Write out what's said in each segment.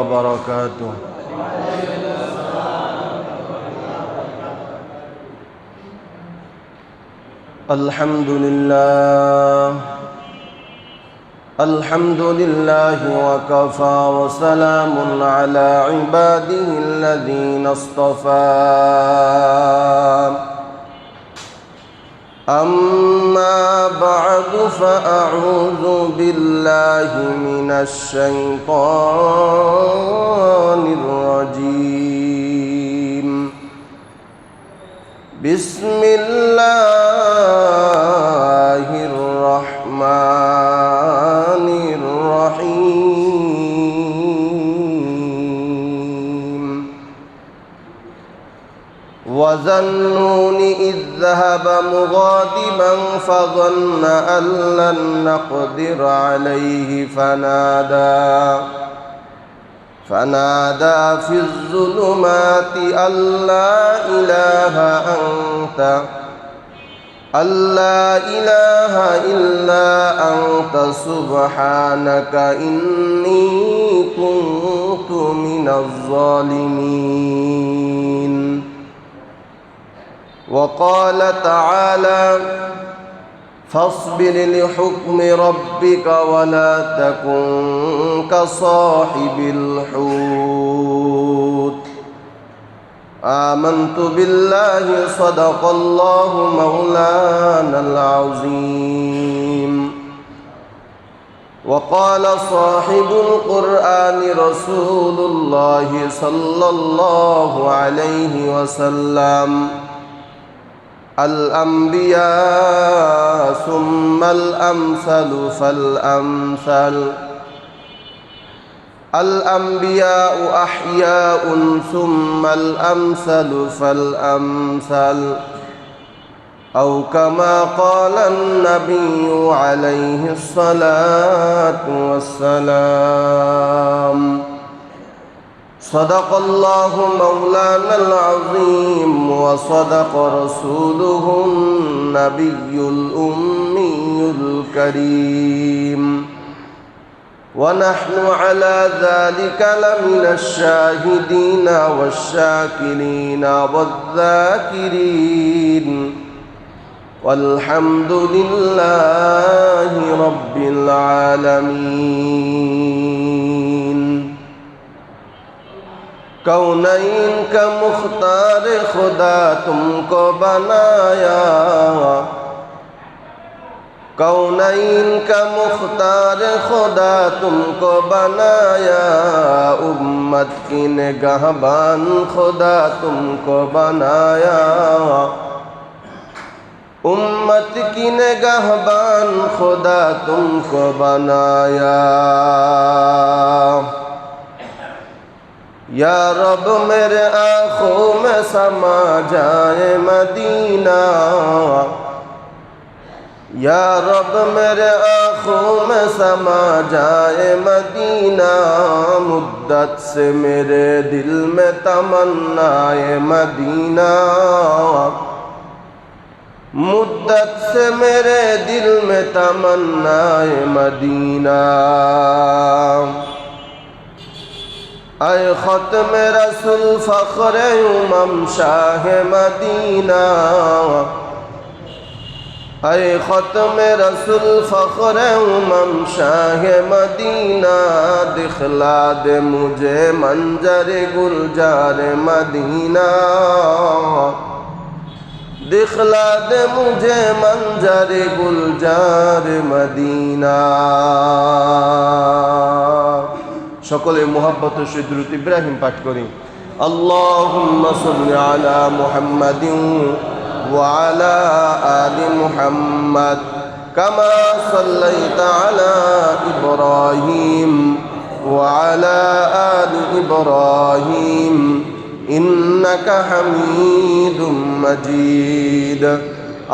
وبركاته. الحمد لله وكفى وسلام على عباده الذين اصطفى. أما بعد فأعوذ بالله من الشيطان الرجيم. بسم الله الرحمن الرحيم. وذا النون إذ ذهب مغاضبا فظن أن لن نقدر عليه فنادى في الظلمات أن لا إله إلا أنت سبحانك إني كنت من الظالمين. وقال تعالى: فاصبر لحكم ربك ولا تكن كصاحب الحوت. آمنت بالله صدق الله مولانا العظيم. وقال صاحب القرآن رسول الله صلى الله عليه وسلم: الأنبياء ثم الأمثل فالأمثل. الأنبياء أحياء ثم الأمثل فالأمثل، أو كما قال النبي عليه الصلاة والسلام. صدق الله مولانا العظيم وصدق رسوله النبي الأمي الكريم. ونحن على ذلك لمن الشاهدين والشاكرين والذاكرين، والحمد لله رب العالمين. कौनैन का मुख्तार खुदा तुमको बनाया, कौनैन का मुख्तार खुदा तुमको बनाया, उम्मत की निगहबान खुदा तुमको बनाया, उम्मत की निगहबान खुदा तुमको बनाया। या रब मेरे आँखों में समा जाए मदीना, या रब मेरे आँखों में समा जाए मदीना, मुद्दत से मेरे दिल में तमन्नाए मदीना, मुद्दत से मेरे दिल में तमन्नाए मदीना। ऐ ख़त्म रसूल फ़ख्र उमम शाह मदीना, ऐ ख़त्म रसूल फ़ख्र उमम शाह मदीना, दिखला दे मुझे मंजर गुलजार मदीना, दिखला दे मुझे मंजर गुलजार मदीना। সকলে মুহাব্বতের সহিত দুরূদ ইব্রাহিম পাঠ করি। আল্লাহুম্মা সাল্লি আলা মুহাম্মাদিন ওয়া আলা আলি মুহাম্মাদ কামা সাল্লাইতা আলা ইব্রাহিম ওয়া আলা আলি ইব্রাহিম ইন্নাকা হামিদুম মাজিদ।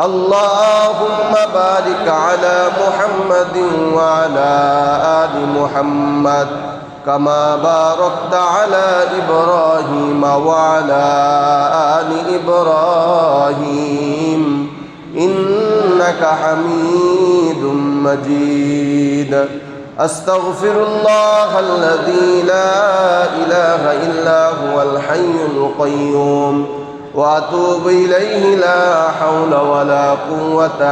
আল্লাহুম্মা বারিক আলা মুহাম্মাদিন ওয়া আলা আলি মুহাম্মাদ كما باركت على إبراهيم وعلى آل إبراهيم إنك حميد مجيد. أستغفر الله الذي لا إله إلا هو الحي القيوم وأتوب إليه لا حول ولا قوة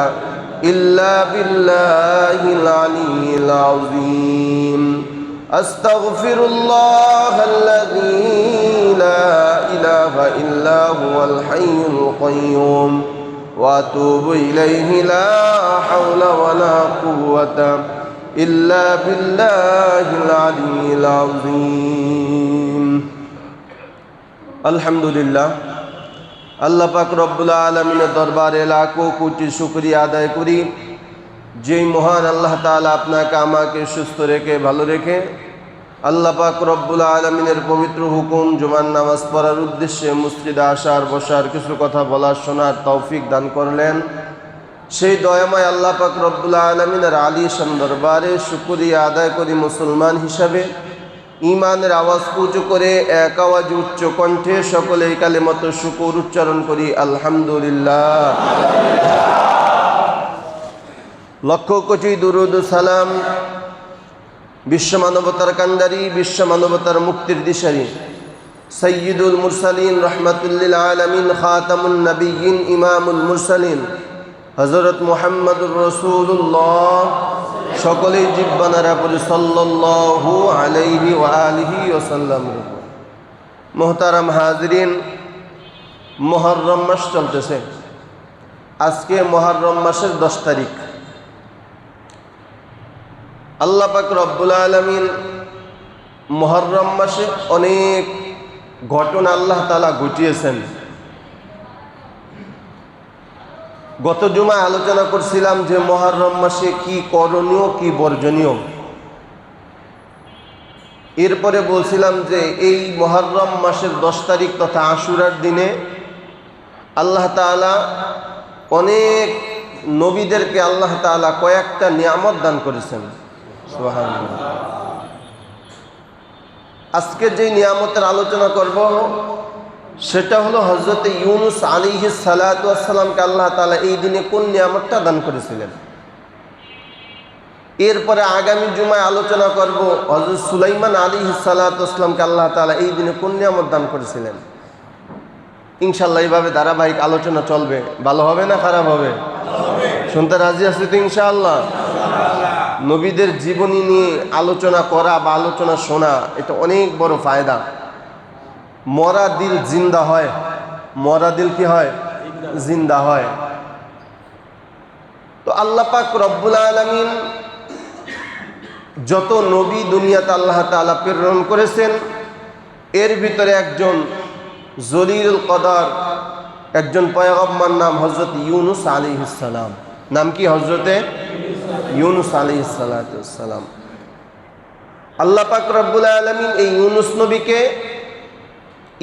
إلا بالله العلي العظيم أستغفر الله الذي لا إله إلا هو الحي القيوم وأتوب إليه لا حول ولا قوة إلا بالله العلي العظيم الحمد لله আল্লাহ পাক রব্বুল আলামিনের দরবারে লাখো কোটি শুকরিয়া আদায় করি যেই মহান আল্লাহ তাআলা আপনাকে আমাকে সুস্থ রেখে ভালো রেখে আল্লাহ পাক রব্বুল আলামিনের পবিত্র হুকুম জুমার নামাজ পড়ার উদ্দেশ্যে মসজিদে আসার বসার কিছু কথা বলার শোনার তৌফিক দান করলেন। সেই দয়াময় আল্লাহ পাক রব্বুল আলামিনের আলিশান দরবারে শুকরিয়া আদায় করি মুসলমান হিসাবে ঈমানের আওয়াজ উঁচু করে এক আওয়াজ উচ্চ কণ্ঠে সকলেই কালিমাত শুকর উচ্চারণ করি আলহামদুলিল্লাহ। লক্ষ কোটি দুরুদ সালাম বিশ্ব মানবতার কান্ডারি বিশ্ব মানবতার মুক্তির দিশারি সাইয়্যিদুল মুরসালিন রাহমাতুল আলামিন খাতামুন নবিয়্যিন ইমামুল মুরসালিন হযরত মুহাম্মদুর রাসূলুল্লাহ সকলেই জিব্বানারা পড়ি সাল্লাল্লাহু আলাইহি ওয়া আলিহি ওয়াসাল্লাম। মুহতারাম হাজিরিন, মুহররম মাস চলতেছে। আজকে মুহররম মাসের 10 তারিখ। আল্লাহ পাক রব্বুল আলামিন মুহররম মাসে অনেক ঘটনা আল্লাহ তাআলা ঘটিয়েছেন। গত জুমায় আলোচনা করছিলাম যে মুহররম মাসে কি করণীয় কি বর্জনীয়। এরপরে বলছিলাম যে এই মুহররম মাসের 10 তারিখ তথা আশুরার দিনে আল্লাহ তাআলা অনেক নবীদেরকে আল্লাহ তাআলা কয়েকটা নিয়ামত দান করেছেন। সুবহানাল্লাহ। আজকে যে নিয়ামতের আলোচনা করব সেটা হলো হযরত ইউনুস আলাইহিস সালাতু ওয়াস সালামকে আল্লাহ তাআলা এই দিনে কোন নিয়ামতটা দান করেছিলেন। এরপরে আগামী জুমায় আলোচনা করব হযরত সুলাইমান আলাইহিস সালাতু ওয়াস সালামকে আল্লাহ তাআলা এই দিনে কোন নিয়ামত দান করেছিলেন। ইনশাআল্লাহ এইভাবে ধারাবাহিক আলোচনা চলবে। ভালো হবে না খারাপ হবে? শুনতে রাজি আছি তো ইনশাআল্লাহ? নবীদের জীবনী নিয়ে আলোচনা করা বা আলোচনা শোনা এটা অনেক বড় ফায়দা। মরা দিল জিন্দা হয়, মরা দিল কি হয়? জিন্দা হয়। তো আল্লাহ পাক রব্বুল আলামিন যত নবী দুনিয়াতে আল্লাহ তাআলা প্রেরণ করেছেন এর ভিতরে একজন জলিলুল কদর একজন পয়গম্বর নাম হযরত ইউনুস আলাইহিস সালাম। নাম কি? হযরতে ইউনুস আলাইহিস সালাতু ওয়াস সালাম। আল্লাহ পাক রব্বুল আলামিন এই ইউনুস নবীকে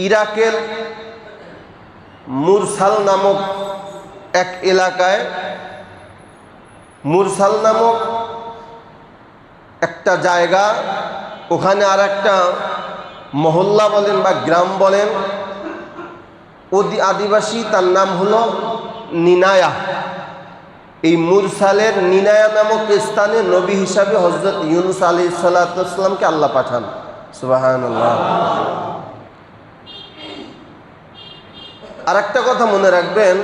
ইরাকের মুরসাল নামক এক এলাকায়, মুরসাল নামক একটা জায়গা, ওখানে আর একটা মহল্লা বলেন বা গ্রাম বলেন, আদিবাসী, তার নাম হলো নিনায়া। এই মুরসালের নিনায়া নামক স্থানে নবী হিসাবে হযরত ইউনুস আলাইহিস সালাতু ওয়াস সালামকে আল্লাহ পাঠান। সুবহানাল্লাহ। আর একটা কথা মনে রাখবেন,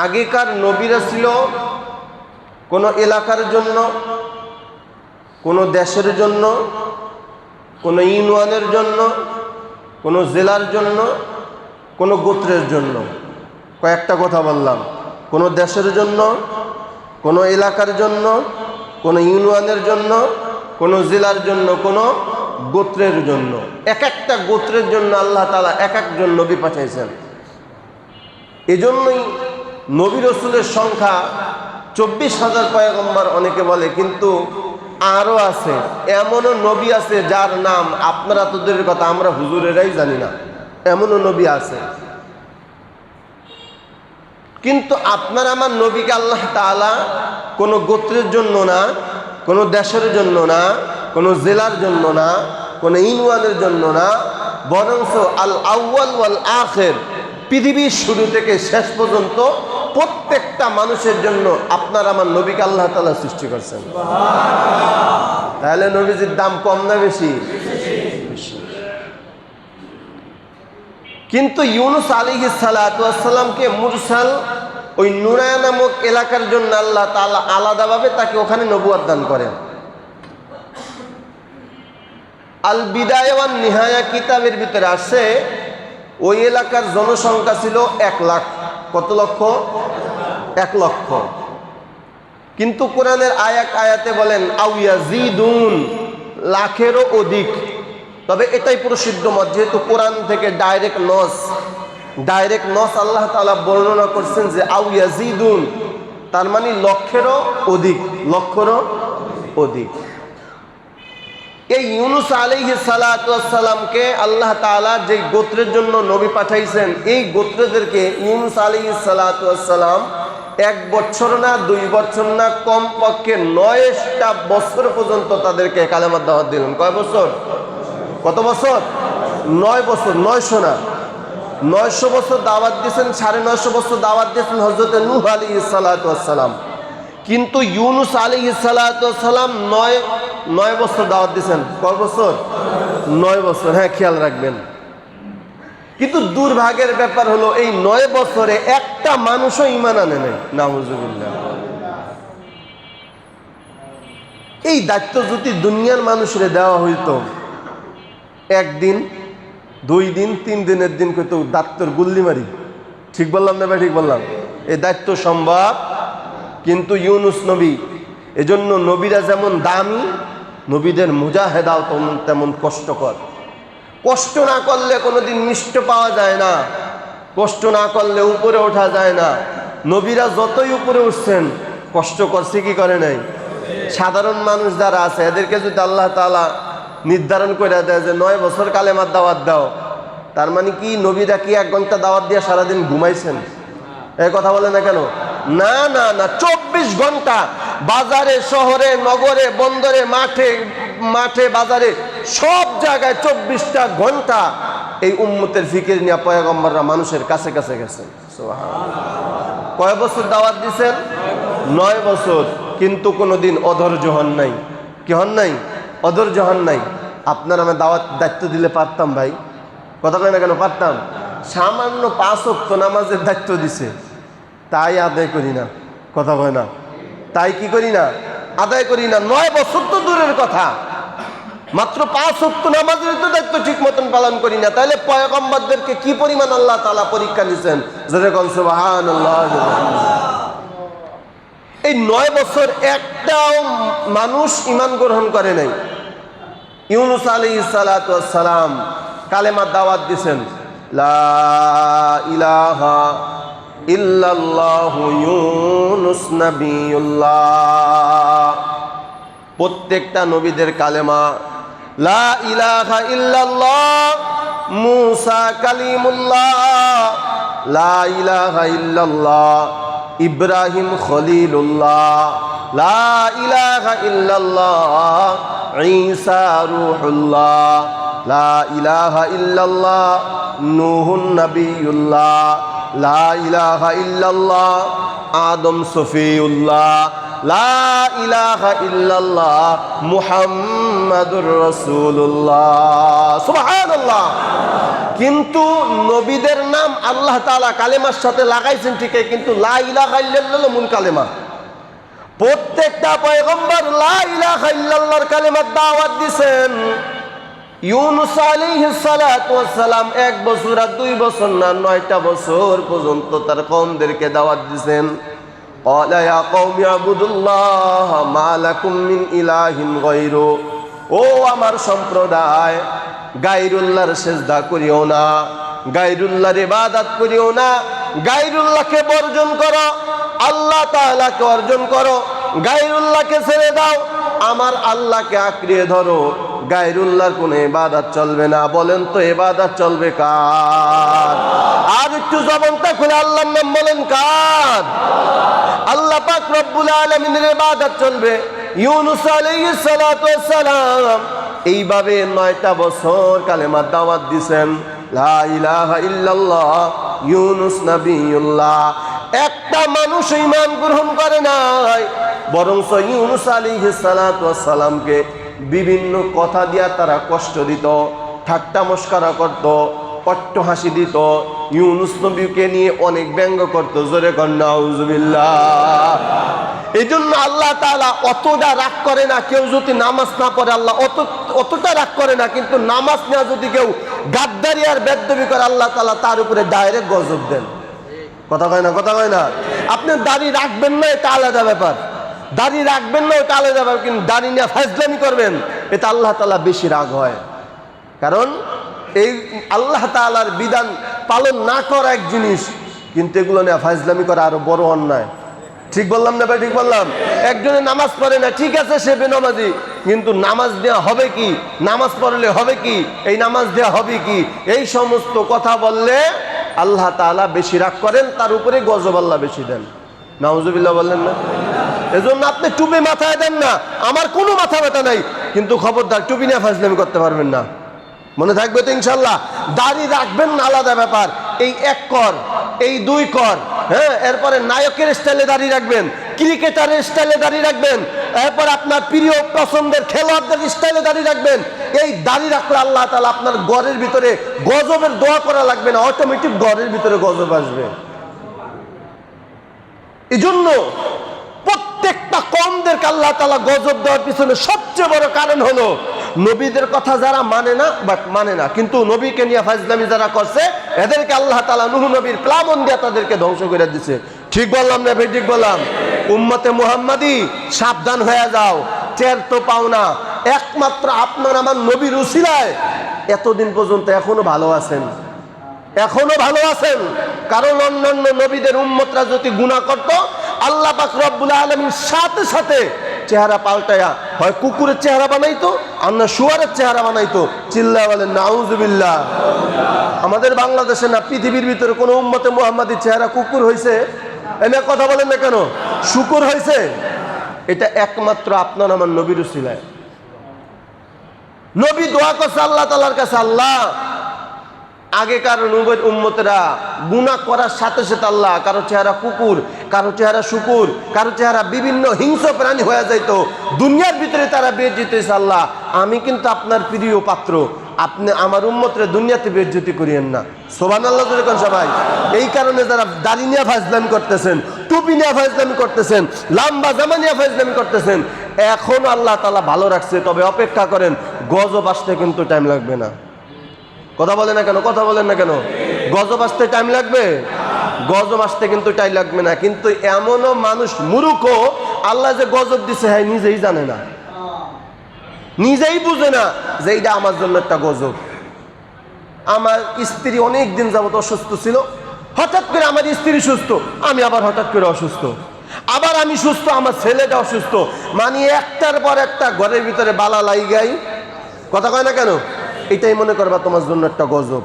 আগেকার নবীরা ছিল কোনো এলাকার জন্য, কোনো দেশের জন্য, কোনো ইউনিয়নের জন্য, কোনো জেলার জন্য, কোনো গোত্রের জন্য। কয়েকটা কথা বললাম। কোনো দেশের জন্য, কোনো এলাকার জন্য, কোনো ইউনিয়নের জন্য, কোনো জেলার জন্য, কোনো গোত্রের জন্য। এক একটা গোত্রের জন্য আল্লাহ তাআলা এক একজন নবী পাঠাইছেন। এজন্যই নবী রাসূলের সংখ্যা 24,000 পয়গম্বর অনেকে বলে, কিন্তু আরও আছে, এমনও নবী আছে যার নাম আপনারা তোদের কথা আমরা হুজুরেরাই জানি না, এমনও নবী আছে। কিন্তু আপনার আমার নবীকে আল্লাহ তাআলা কোনো গোত্রের জন্য না, কোনো দেশের জন্য না, কোনো জেলার জন্য না, কোনো ইউনিয়নের জন্য না, বরঞ্চ আল আউয়াল ওয়াল আখির, পৃথিবীর শুরু থেকে শেষ পর্যন্ত প্রত্যেকটা মানুষের জন্য আপনার আমার নবীকে আল্লাহ তাআলা সৃষ্টি করছেন। তাহলে নবীজির দাম কম না বেশি? বেশি। কিন্তু ইউনুস আলাইহিস সালাতু ওয়াস সালামকে মুরসাল ওই নুরায়া নামক এলাকার জন্য আল্লাহ তাআলা আলাদাভাবে তাকে ওখানে নবুয়ত দান করেন। আল বিদায়া ওয়ান নিহায়া কিতাবের ভিতরে আসছে ওই এলাকার জনসংখ্যা ছিল 1 লাখ। কত লক্ষ? 1 লক্ষ। কিন্তু কোরআনের আয়াতে বলেন আও ইয়াজিদুন, লাখেরও অধিক। তবে এটাই প্রসিদ্ধ মত, যেহেতু কোরআন থেকে ডাইরেক্ট নস আল্লাহ তাআলা বর্ণনা করছেন যে আও ইয়াজিদুন, তার মানে লক্ষেরও অধিক। এই ইউনুস আলাইহিস সালাতু ওয়াস সালামকে আল্লাহ তাআলা যে গোত্রের জন্য নবী পাঠাইছেন, এই গোত্রদেরকে ইউনুস আলাইহিস সালাতু ওয়াস সালাম 1 বছর না 2 বছর না, কমপক্ষে 9টা বছর পর্যন্ত তাদেরকে কালেমার দাওয়াত দিলেন। কয় বছর? কত বছর? 9 বছর। 900 না, 900 বছর দাওয়াত দিয়েছেন। 950 বছর দাওয়াত দিয়েছেন হযরত নূহ আলাইহিস সালাতু ওয়াস সালাম। কিন্তু ইউনুস আলাইহিস সালাতু ওয়াস সালাম 9 বছর দাওয়াত দিয়েছেন। কয় বছর? 9 বছর। হ্যাঁ, খেয়াল রাখবেন। কিন্তু দুর্ভাগ্যের ব্যাপার হলো এই 9 বছরে একটা মানুষও ঈমান আনে নাই। নাউজুবিল্লাহ। এই দায়িত্ব যদি দুনিয়ার মানুষরে দেওয়া হইতো, 1 দিন 2 দিন 3 দিনের দিন কইতো দাত্তর গুল্লি মারি। ঠিক বললাম না ভাই? ঠিক বললাম। এই দায়িত্ব সম্ভব। কিন্তু ইউনুস নবী, এজন্য নবীরা যেমন দামি, নবীদের মুজাহেদাও তেমন কষ্টকর। কষ্ট না করলে কোনোদিন মিষ্ট পাওয়া যায় না, কষ্ট না করলে উপরে ওঠা যায় না। নবীরা যতই উপরে উঠছেন, কষ্ট করছে কি করে নাই? সাধারণ মানুষ যারা আছে এদেরকে যদি আল্লাহ তাআলা নির্ধারণ করে দেয় যে 9 বছর কালেমার দাওয়াত দাও, তার মানে কি নবীরা কি 1 ঘন্টা দাওয়াত দিয়ে সারাদিন ঘুমাইছেন? এই কথা বলে না কেন? না না না, 24 ঘন্টা বাজারে, শহরে, নগরে, বন্দরে, মাঠে বাজারে, সব জায়গায় 24টা ঘন্টা এই উম্মতের ফিকির নিয়ে পয়গম্বররা মানুষের কাছে কাছে গেছেন। সুবহানাল্লাহ। কয় বছর দাওয়াত দিয়েছেন? 9 বছর। কিন্তু কোনোদিন অধৈর্য হন নাই। কি হন নাই? অধৈর্য হন নাই। আপনার আমি দায়িত্ব দিলে পারতাম ভাই, কথা কয় না কেন? পারতাম। সামান্য 5 ওয়াক্ত নামাজের দায়িত্ব দিছে, তাই আদায় করি না। কথা কয় না? তাই কি করি না? আদায় করি না। 9 বছর তো দূরের কথা, মাত্র 5 ওয়াক্ত নামাজের তো দায়িত্ব ঠিক মতন পালন করি না। তাহলে পয়গম্বরদেরকে কি পরিমাণ আল্লাহ তাআলা পরীক্ষা নিছেন। যেরকম সুবহানাল্লাহ। এই 9 বছর একটাও মানুষ ঈমান গ্রহণ করে নাই। ইউনুস আলাইহিস সালাতু ওয়াস সালাম কালেমার দাওয়াত দিয়েছেন, লা ইলাহা ইল্লাল্লাহু ইউনুস নবিয়ুল্লাহ। প্রত্যেকটা নবীদের কালেমা লা ইলাহা ইল্লাল্লাহ। মুসা কালিমুল্লাহ, লা ইলাহা ইল্লাল্লাহ। ইব্রাহিম খলিলুল্লাহ, লা ইলাহা ইল্লাল্লাহ। ঈসা রূহুল্লাহ, লা ইলাহা ইল্লাল্লাহ। নূহুন নবিয়ুল্লাহ, লা ইলাহা ইল্লাল্লাহ। আদম সফিউল্লাহ, লা ইলাহা ইল্লাল্লাহ। মুহাম্মাদুর রাসূলুল্লাহ। সুবহানাল্লাহ। কিন্তু নবীদের নাম আল্লাহ তাআলা কালেমার সাথে লাগাইছেন ঠিকই, কিন্তু লা ইলাহা ইল্লাল্লাহ মূল কালেমা। প্রত্যেকটা পয়গম্বর লা ইলাহা ইল্লাল্লাহর কালেমার দাওয়াত দিবেন। ইউনুস আলাইহিস সালাতু ওয়াস সালাম 1 বছর আর 2 বছর না, 9টা বছর পর্যন্ত তার কওমদেরকে দাওয়াত দিবেন। ক্বালা ইয়া কওমি আবুদুল্লাহ মা লাকুম মিন ইলাহিন গায়রু। ও আমার সম্প্রদায়, গায়রুল্লাহর সিজদা করিও না, গায়রুল্লাহর ইবাদত করিও না। গায়রুল্লাহকে বর্জন করো, আল্লাহ তাআলাকে অর্জন করো। গায়রুল্লাহকে ছেড়ে দাও, আমার আল্লাহকে আঁকড়িয়ে ধরো। গায়রুল্লাহর কোনো ইবাদত চলবে না। বলেন তো ইবাদত চলবে কার? আর একটু জবানটা খুলে আল্লাহর নাম বলেন কার? আল্লাহ পাক রব্বুল আলামিনের ইবাদত চলবে। ইউনুস আলাইহিস সালাতু ওয়াস সালাম এইভাবে 9টা বছর কালেমার দাওয়াত দিবেন, লা ইলাহা ইল্লাল্লাহ। ইউনুস নবিয়ুল্লাহ। একটা মানুষ ঈমান গ্রহণ করে নাই, বরং ইউনুস আলাইহিস সালাতু ওয়াস সালামকে বিভিন্ন কথা দিয়া তারা কষ্ট দিত। ঠাট্টা মস্করা করত, পট্ট হাসি দিত, ইউনুস নবীকে নিয়ে অনেক ব্যঙ্গ করত। জোরে কর নাউজুবিল্লাহ। এই জন্য আল্লাহ তাআলা অতটা রাগ করে না কেউ যদি নামাজ না পড়ে, আল্লাহ অতটা রাগ করে না, কিন্তু নামাজ না যদি কেউ গাদ্দারি আর বেদবি করে আল্লাহ তাআলা তার উপরে ডাইরেক্ট গজব দেন। কথা কয় না, কথা কয় না। আপনি দাড়ি রাখবেন না এটা আলাদা ব্যাপার, দাড়ি রাখবেন না ওটা আলাদা ব্যাপার, কিন্তু দাড়ি নিয়ে ফাজলামি করবেন এটা আল্লাহ তাআলা বেশি রাগ হয়। কারণ এই আল্লাহ তাআলার বিধান পালন না করা এক জিনিস, কিন্তু এগুলো নিয়ে ফাজলামি করা আরো বড় অন্যায়। ঠিক বললাম না ভাই? ঠিক বললাম। একজনে নামাজ পড়ে না, ঠিক আছে সে বেনামাজি, কিন্তু নামাজ দেওয়া হবে কি, নামাজ পড়লে হবে কি, এই নামাজ দেওয়া হবে কি, এই সমস্ত কথা বললে আল্লাহ তাআলা বেশি রাগ করেন, তার উপরে গজব আল্লাহ বেশি দেন। নাউজুবিল্লাহ বললেন না? এজন্য আপনি টুপি মাথায় দেন না, আমার কোনো মাথা ব্যথা নাই, কিন্তু খবরদার টুপি নিয়ে ফাজলামি করতে পারবেন না। মনে থাকবে তো ইনশাল্লাহ? দাড়ি রাখবেন না আলাদা ব্যাপার, এই এক কর, এই দুই কর, হ্যাঁ, এরপরে নায়কের স্টাইলে দাঁড়িয়ে রাখবেন, ক্রিকেটারের স্টাইলে দাঁড়িয়ে রাখবেন, এরপর আপনার প্রিয় পছন্দের খেলোয়াড়দের স্টাইলে দাঁড়িয়ে রাখবেন। এই দাঁড়িয়ে রাখলে আল্লাহ তাআলা আপনার ঘরের ভিতরে গজবের দোয়া করা লাগবে না, অটোমেটিক ঘরের ভিতরে গজব আসবে। এই জন্য প্রত্যেকটা কওমদেরকে আল্লাহ তাআলা গজব দেওয়ার পিছনে সবচেয়ে বড় কারণ হলো নবীদের কথা যারা মানে না, কিন্তু নবীকে নিয়ে ফাজলামি যারা করছে এদেরকে আল্লাহ তাআলা নূহ নবীর প্লাবন দিয়ে তাদেরকে ধ্বংস করে দিয়েছে। ঠিক বললাম না ভাই? ঠিক বললাম। উম্মতে মুহাম্মাদি সাবধান হয়ে যাও, টের তো পাও না, একমাত্র আপনার আমার নবীর উসিলায় এতদিন পর্যন্ত এখনো ভালো আছেন, এখনো ভালো আছেন। কারণ অন্যান্য নবীদের উম্মতরা যদি গুনাহ করত, আল্লাহ পাক রব্বুল আলামিন সাথে সাথে চেহারা পাল্টায়া হয় কুকুরের চেহারা বানাইতো আর না শুয়ারের চেহারা বানাইতো। চিল্লায়া বলেন নাউজুবিল্লাহ। আমাদের বাংলাদেশে না পৃথিবীর ভিতরে কোনো উম্মতে মুহাম্মাদির চেহারা কুকুর হয়েছে? এনে কথা বলেন না কেন? শুকুর হয়েছে? এটা একমাত্র আপনার আমার নবীর উসিলায়। নবী দোয়া করছে আল্লাহ তাআলার কাছে, আল্লাহ আগেকার নবীর উম্মতেরা গুনাহ করার সাথে সাথে আল্লাহ কারো চেহারা কুকুর, কারো চেহারা শুকুর, কারো চেহারা বিভিন্ন হিংস্র প্রাণী হয়ে যাইতো, দুনিয়ার ভিতরে তারা বেইজ্জতি হয়েছে। আল্লাহ আমি কিন্তু আপনার প্রিয় পাত্র, আপনি আমার উম্মতরে দুনিয়াতে বেইজ্জতি করিয়েন না। সুবহানাল্লাহ জোরে কোন সবাই। এই কারণে যারা দাড়ি নিয়ে ফাজলামি করতেছেন, টুপি নিয়ে ফাজলামি করতেছেন, লম্বা জামা নিয়ে ফাজলামি করতেছেন, এখন আল্লাহ তাআলা ভালো রাখছে, তবে অপেক্ষা করেন, গজব আসতে কিন্তু টাইম লাগবে না। কথা বলে না কেন? কথা বলেন না কেন? গজব আসতে টাইম লাগবে? গজব আসতে কিন্তু টাইম লাগবে না। কিন্তু এমনও মানুষ মূর্খ, আল্লাহ যে গজব দিছে হ্যাঁ নিজেই জানে না, নিজেই বুঝে না যে এইটা আমার জন্য একটা গজব। আমার স্ত্রী অনেক দিন যাবত অসুস্থ ছিল, হঠাৎ করে আমার স্ত্রী সুস্থ, আমি আবার হঠাৎ করে অসুস্থ, আবার আমি সুস্থ, আমার ছেলেটা অসুস্থ, মানে একটার পর একটা ঘরের ভিতরে বালা লাইগাই। কথা কয় না কেন? এটাই মনে করবা তোমার জন্য একটা গজব।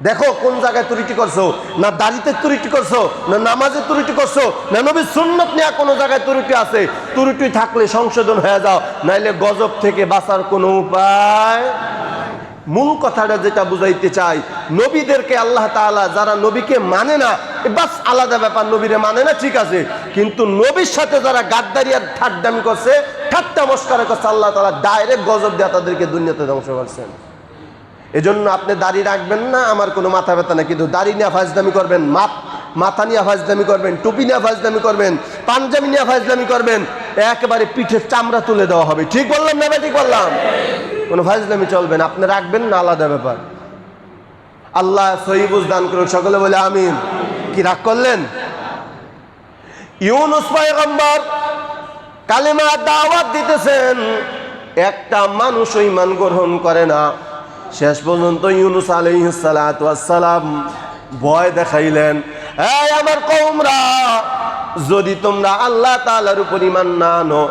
দেখো কোন জায়গায় ত্রুটি করছো, না দাড়িতে ত্রুটি করছো, না নামাজে ত্রুটি করছো, না নবীর সুন্নত নিয়ে কোনো জায়গায় ত্রুটি আছে। ত্রুটি থাকলে সংশোধন হয়ে যাও, নাইলে গজব থেকে বাঁচার কোনো উপায়। মূল কথাটা যেটা বুঝাইতে চাই, নবীদেরকে আল্লাহ তাআলা যারা নবীকে মানে না, বাস আলাদা ব্যাপার, নবীরে মানে না ঠিক আছে, কিন্তু নবীর সাথে যারা গাদ্দারি আর ঠাট্টামি করছে, ঠাট্টা মস্করা করছে, আল্লাহ তাআলা ডাইরেক্ট গজব দিয়ে তাদেরকে দুনিয়াতে ধ্বংস করছেন। এজন্য আপনি দাড়ি রাখবেন না, আমার কোনো মাথা ব্যথা না, কিন্তু দাড়ি নিয়ে ফাজলামি করবেন, মাথা নিয়ে ফাজলামি করবেন, টুপি নিয়ে ফাজলামি করবেন, পাঞ্জাবি নিয়ে ফাজলামি করবেন, একেবারে পিঠের চামড়া তুলে দেওয়া হবে। ঠিক বললাম না? ঠিক বললাম। কোনো ফাজলামি চলবে না, আপনি রাখবেন না আলাদা ব্যাপার। আল্লাহ সহিহ বুঝ দান করুন, সকলে বলে আমিন। কি রাগ করলেন? ইউনুস পয়গম্বর কালেমা দাওয়াত দিতেছেন, একটা মানুষ ঈমান গ্রহণ করে না। শেষ পর্যন্ত ইউনুস আলাইহিস সালাতু ওয়াস সালাম ভয় দেখাইলেন, এই আমার কওমরা, যদি তোমরা আল্লাহ তাআলার উপর ঈমান না আনো,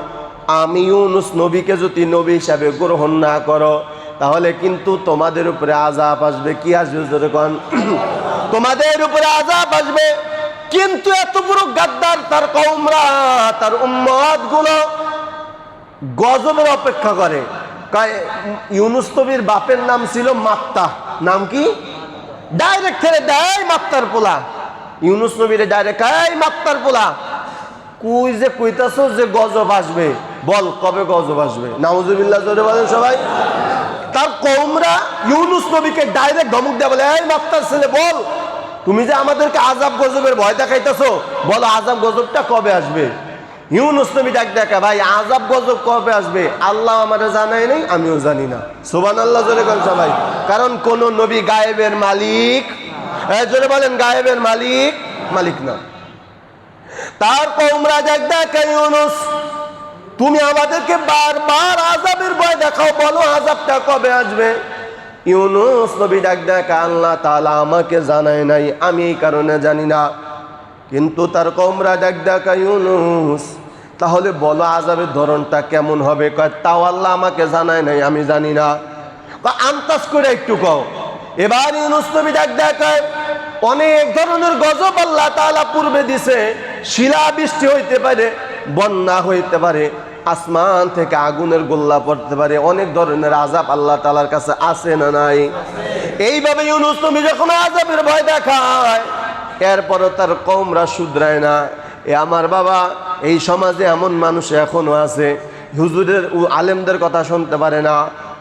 আমি ইউনুস নবীকে যদি নবী হিসাবে গ্রহণ না করো, তাহলে কিন্তু তোমাদের উপরে আযাব আসবে। কি আসবে জোরে কোন? তোমাদের উপরে আযাব আসবে। কিন্তু এত বড় গাদ্দার তার কওমরা, তার উম্মত গুলো গজবের অপেক্ষা করে। ইউনুস নবীর বাপের নাম ছিল মাত্তা। নাম কি? ডাইরেক্ট ছেড়ে দেয় মাত্তার পোলা। ইউনুস নবীর ডাইরেক্ট এই মাত্তার পোলা, কুই যে কইতাছো যে গজব আসবে, বল কবে গজব আসবে? নাউজুবিল্লাহ জোরে বলেন সবাই। তার কওমরা ইউনুস নবীকে ডাইরেক্ট ধমক দেয়া বলে, এই মাত্তার ছেলে বল, তুমি যে আমাদেরকে আযাব গজবের ভয় দেখাইতেছো, বলো আযাব গজবটা কবে আসবে। ইউনুস নবী ডাক দেখা, ভাই আযাব গজব কবে আসবে আল্লাহ আমারে জানাই নাই, আমিও জানি না। সুবহানাল্লাহ জোরে বলেন সবাই। কারণ কোন নবী গায়েবের মালিক, জোরে বলেন গায়েবের মালিক মালিক না। তার কওমরা ডাক দেখা, ইউনুস তুমি আমাদেরকে বারবার আযাবের ভয় দেখাও, বলো আযাবটা কবে আসবে। ইউনুস নবী ডাক দেখা, আল্লাহ তাআলা আমাকে জানায় নাই, আমি এই কারণে জানি না। কিন্তু তার কওমরা ডাক দেখা, ইউনুস তাহলে বলো আযাবের ধরনটা কেমন হবে। কয় তাও আল্লাহ আমাকে জানায় নাই, আমি জানি না। আন্দাজ করে একটু কও। এবার ইউনুস নবী ডাক দেখা, অনেক ধরনের গজব আল্লাহ তাআলা পূর্বে দিছে, শিলা বৃষ্টি হইতে পারে, বন্যা হইতে পারে, আসমান থেকে আগুনের গোল্লা পড়তে পারে, অনেক ধরনের আযাব আল্লাহ তাআলার কাছে আছে না নাই। এইভাবে ইউনুস নবী যখন আযাবের ভয় দেখায়, এরপরও তার কওমরা শুধরায় না। এ আমার বাবা, এই সমাজে এমন মানুষ এখনো আছে, হুজুরের আলেমদের কথা শুনতে পারে না,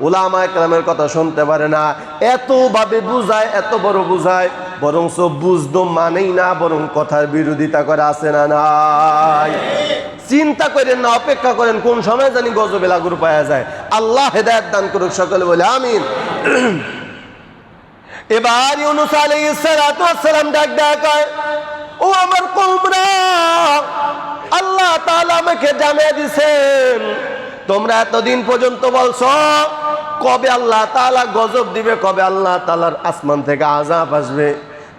উলামায়ে কেরামের কথা শুনতে পারে না, এতভাবে বুঝায়, এত বড় বুঝায়, বরং বুঝতো মানেই না, বরং কথার বিরোধিতা করে, আছে না নাই। চিন্তা করেন না, অপেক্ষা করেন, কোন সময় জানি গজবে লাগুর পাওয়া যায়। আল্লাহ হেদায়েত দান করুক, সকলে বলে আমিন। এবার ইউনুস আলাইহিস সালাতু ওয়াস সালাম ডাক দেয়, ও আমার কওমরা, আল্লাহ তাআলা আমাকে জানিয়ে দিয়েছেন, তোমরা এতদিন পর্যন্ত বলছো কবে আল্লাহ তাআলা গজব দিবে, কবে আল্লাহ তাআলার আসমান থেকে আযাব আসবে।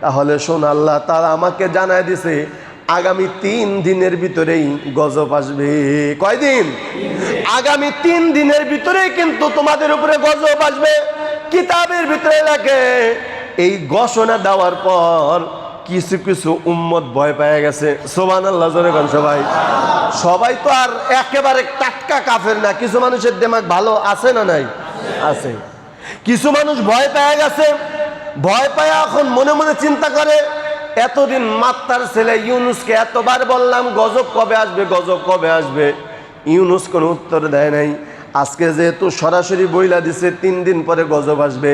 তাহলে শোন, আল্লাহ তাআলা আমাকে জানায় দিছে আগামী 3 দিনের ভিতরেই গজব আসবে। কয়দিন? আগামী 3 দিনের ভিতরেই কিন্তু তোমাদের উপরে গজব আসবে। কিতাবের ভিতরে লেখে, এই ঘোষণা দেওয়ার পর কিছু কিছু উম্মত ভয় পেয়ে গেছে। সুবহানাল্লাহ জোরে বলেন সবাই। সবাই তো আর একেবারে টাটকা কাফের না, কিছু মানুষের দিমাগ ভালো আছে না নাই? আছে। কিছু মানুষ ভয় পেয়ে গেছে, ভয় পায় এখন মনে মনে চিন্তা করে, এতদিন মাত্তার ছেলে ইউনুসকে এতবার বললাম গজব কবে আসবে, গজব কবে আসবে, ইউনুস কোনো উত্তর দেয় নাই। আজকে যেহেতু সরাসরি বইলা দিছে 3 দিন পরে গজব আসবে,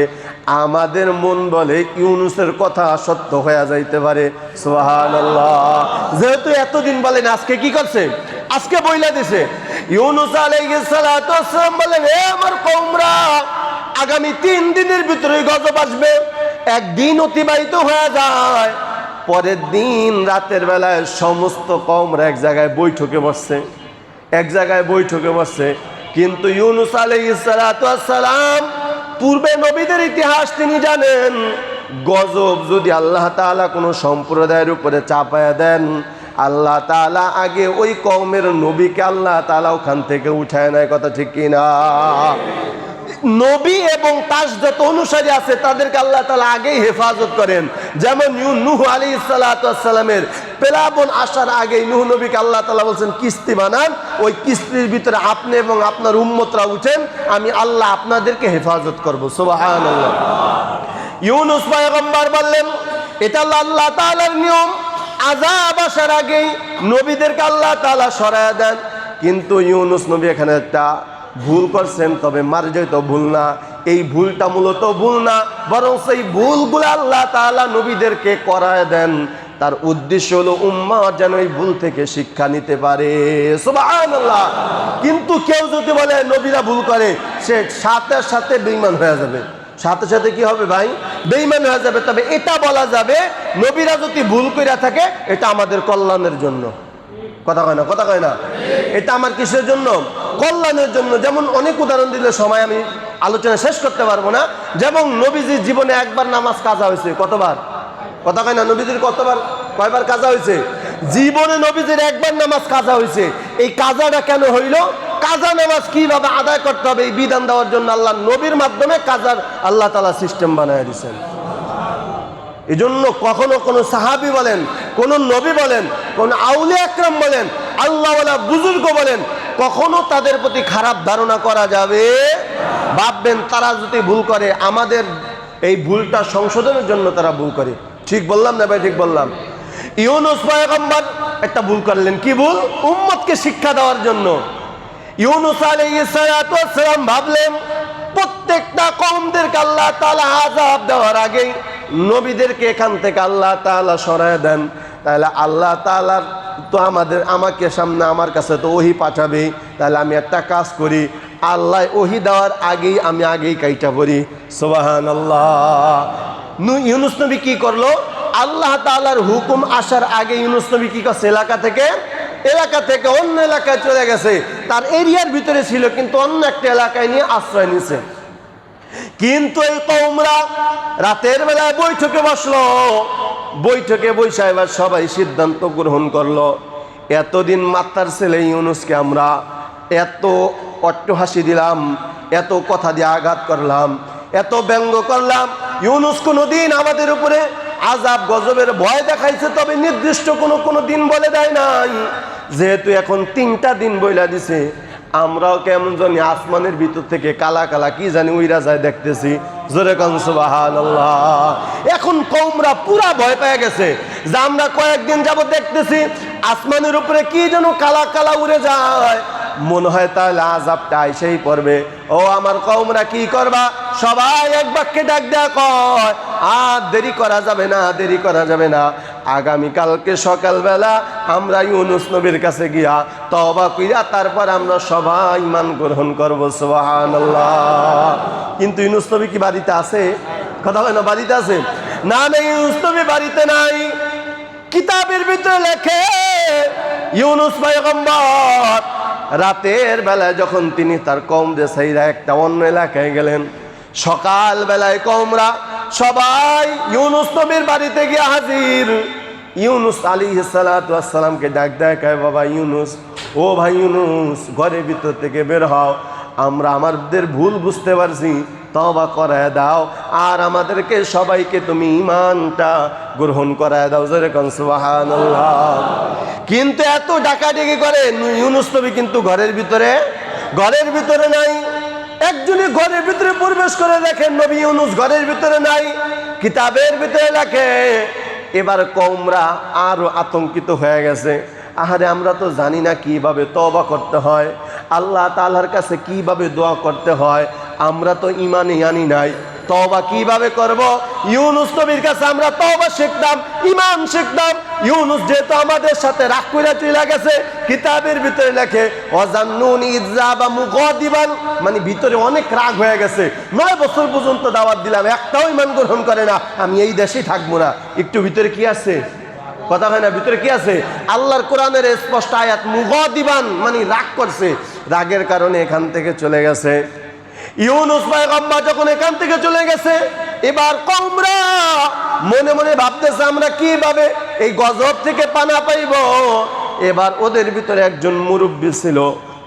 আমাদের মন বলে ইউনুসের কথা সত্য হয়ে যাইতে পারে। সুবহানাল্লাহ। যেহেতু এতদিন বলেন, আজকে কি করছে? আজকে বইলা দিছে। ইউনুস আলাইহিস সালাতু ওয়াস সালাম বলেন, হে আমার কওমরা, আগামী 3 দিনের ভিতরে গজব আসবে। একদিন অতিবাহিত হয়ে যায়, পরের দিন রাতের বেলায় সমস্ত কওমরা এক জায়গায় বৈঠকে বসছে, এক জায়গায় বৈঠকে বসছে। কিন্তু ইউনুস আলাইহিস সালাতু ওয়াস সালাম পূর্বে নবীদের ইতিহাস তিনি জানেন, গজব যদি আল্লাহ তাআলা কোনো সম্প্রদায়ের উপরে চাপায়া দেন, আল্লাহ তাআলা আগে ওই কওমের নবীকে আল্লাহ তাআলা ওখান থেকে উঠায় নেয়। কথা ঠিক কিনা? নবী এবং তার যত অনুসারী আছে তাদেরকে আল্লাহ তাআলা আগেই হেফাজত করেন। যেমন নূহ আলাইহিস সালাতু ওয়াস সালামের প্লাবন আসার আগেই নূহ নবীকে আল্লাহ তাআলা বলছেন কিস্তি বানান, ওই কিস্তির ভিতরে আপনি এবং আপনার উম্মতরা উঠেন, আমি আল্লাহ আপনাদেরকে হেফাজত করব। সুবহানাল্লাহ। ইউনুস পয়গম্বর বললেন, এটা আল্লাহ তাআলার নিয়ম, আযাব আসার আগেই নবীদেরকে আল্লাহ তাআলা সরায়া দেন। কিন্তু ইউনুস নবী এখানে একটা ভুল করছেন, তবে মার্জিত ভুল না। এই ভুলটা মূলত ভুল না, বরং সেই ভুলগুলো আল্লাহ তাআলা নবীদেরকে করায় দেন। তার উদ্দেশ্য হলো উম্মাহ যেন এই ভুল থেকে শিক্ষা নিতে পারে। সুবহানাল্লাহ। কিন্তু কেউ যদি বলে নবীরা ভুল করে, সে সাথে সাথে বেঈমান হয়ে যাবে। সাথে সাথে কি হবে ভাই? বেঈমান হয়ে যাবে। তবে এটা বলা যাবে, নবীরা যদি ভুল কইরা থাকে, এটা আমাদের কল্যাণের জন্য। কথা কয় না? কথা কয় না? এটা আমার কিসের জন্য? কল্যাণের জন্য। যেমন অনেক উদাহরণ দিলে সময় আমি আলোচনা শেষ করতে পারবো না। যেমন নবীজির জীবনে একবার নামাজ কাজা হয়েছে। কতবার? কথা কয় না? নবীজির কতবার, কয়বার কাজা হয়েছে? জীবনে নবীজির একবার নামাজ কাজা হয়েছে। এই কাজাটা কেন হইল? কাজা নামাজ কিভাবে আদায় করতে হবে এই বিধান দেওয়ার জন্য আল্লাহ নবীর মাধ্যমে কাজার আল্লাহ তাআলা সিস্টেম বানায় দিয়েছেন। এই জন্য কখনো কোনো সাহাবী বলেন, কোন নবী বলেন, কোন আউলিয়া আকরাম বলেন, আল্লাহওয়ালা বুজুর্গ বলেন, কখনো তাদের প্রতি খারাপ ধারণা করা যাবে? ভাববেন তারা যদি ভুল করে, আমাদের এই ভুলটা সংশোধনের জন্য তারা ভুল করে। ঠিক বললাম না ভাই? ঠিক বললাম। ইউনুস পয়গম্বর একটা ভুল করলেন। কি ভুল? উম্মতকে শিক্ষা দেওয়ার জন্য। ইউনুস আলাইহিস সালাতু ওয়াস সালাম ভাবলেন প্রত্যেকটা কওমদেরকে আল্লাহ তাআলা আযাব দেওয়ার আগেই নবীদেরকে এখান থেকে আল্লাহ তাআলা সরায় দেন। তাহলে আল্লাহ তাআলা তো আমাকে সামনে আমার কাছে তো ওহী পাঠাবে। তাহলে আমি একটা কাজ করি, আল্লাহ ওহী দেওয়ার আগেই আমি আগেই কাইটা পড়ি। সুবহানাল্লাহ। ইউনূস নবী কি করলো? আল্লাহ তাআলার হুকুম আসার আগে ইউনূস নবী কি করছে? এলাকা থেকে অন্য এলাকায় চলে গেছে। তার এরিয়ার ভিতরে ছিল, কিন্তু অন্য একটা এলাকায় নিয়ে আশ্রয় নিছে। কিন্তু এই কওমরা রাতের বেলায় বৈঠকে বসলো। বৈঠকে বৈশা এবার সবাই সিদ্ধান্ত গ্রহণ করলো, এতদিন মাত্রার ছেলে ইউনূসকে আমরা এত অট্টহাসি দিলাম, এত কথা দিয়ে আঘাত করলাম, এত ব্যঙ্গ করলাম। ইউনূস কোনোদিন আমাদের উপরে আযাব গজবের ভয় দেখাইছে, তবে নির্দিষ্ট কোনো দিন বলে দেয় নাই। যেহেতু এখন 3টা দিন বইলা দিছে, আমরাও কেমন জানি আসমানের ভিতর থেকে কালা কালা কি জানি উইরা যায় দেখতেছি। জোরে কান সুবহানাল্লাহ। এখন কওমরা পুরা ভয় পেয়ে গেছে যে আমরা কয়েকদিন যাবত দেখতেছি আসমানের উপরে কি যেন কালা কালা উড়ে যায়, মনে হয় তাহলে আযাবটা আইসেই পড়বে। ও আমার কওমরা কি করবা? সবাই এক বাক্যে ডাক দেয়া কয়, আর দেরি করা যাবে না। আগামীকালকে সকালবেলা আমরা ইউনূস নবীর কাছে গিয়া তওবা কইরা তারপর আমরা সবাই ঈমান গ্রহণ করব। সুবহানাল্লাহ। কিন্তু ইউনূস নবী কি বাড়িতে আছে? কথা হয় না, বাড়িতে আছে না? ইউনূস নবী বাড়িতে নাই। কিতাবের ভিতরে লেখে ইউনূস পয়গম্বর রাতের বেলায় যখন তিনি তার কওমদের সাইরা একটা অন্য এলাকায় গেলেন, সকাল বেলায় কওমরা সবাই ইউনূস নবীর বাড়িতে গিয়ে হাজির। ইউনূস আলাইহিস সালাতু ওয়াস সালামকে ডাক দেয়, কয় বাবা ইউনূস, ও ভাই ইউনূস, ঘরের ভিতর থেকে বের হও, আমরা আমাদের ভুল বুঝতে পারছি, তওবা করায় দাও, আর আমাদেরকে সবাইকে তুমি ঈমানটা গ্রহণ করায় দাও। জোরে কোন সুবহানাল্লাহ। কিন্তু এত ডাকাডাকি করে ইউনূস নবী কিন্তু ঘরের ভিতরে নাই। একজনই ঘরের ভিতরে প্রবেশ করে দেখেন নবী ইউনূস ঘরের ভিতরে নাই। কিতাবের ভিতরে লেখে এবার কওমরা আরো আতঙ্কিত হয়ে গেছে। আহারে, আমরা তো জানি না কিভাবে তওবা করতে হয়, আল্লাহ তাআলার কাছে কিভাবে দোয়া করতে হয়, আমরা তো ঈমানই আনি নাই, তওবা কিভাবে করব? ইউনূস নবীর কাছে আমরা তওবা শিখতাম, ঈমান শিখতাম। ইউনূস যেহেতু আমাদের সাথে রাগ কইরা চলে গেছে, কিতাবের ভিতরে লেখে ওয়াজান্নুনি ইযযাবা মুগাদিবান, মানে ভিতরে অনেক রাগ হয়ে গেছে। 9 বছর পর্যন্ত দাওয়াত দিলাম, একটাও ঈমান গ্রহণ করে না, আমি এই দেশেই থাকবো না। একটু ভিতরে কি আছে? কথা হয় না, ভিতরে কি আছে? আল্লাহর কোরআনের স্পষ্ট আয়াত, মুগাদিবান মানে রাগ করছে, রাগের কারণে এখান থেকে চলে গেছে। ইউনূস পয়গম্বর যখন এখান থেকে চলে গেছে, এবার কওমরা মনে মনে ভাবতেছে আমরা কিভাবে এই গজব থেকে পানা পাইব। এবার ওদের ভিতরে একজন মুরব্বী ছিল,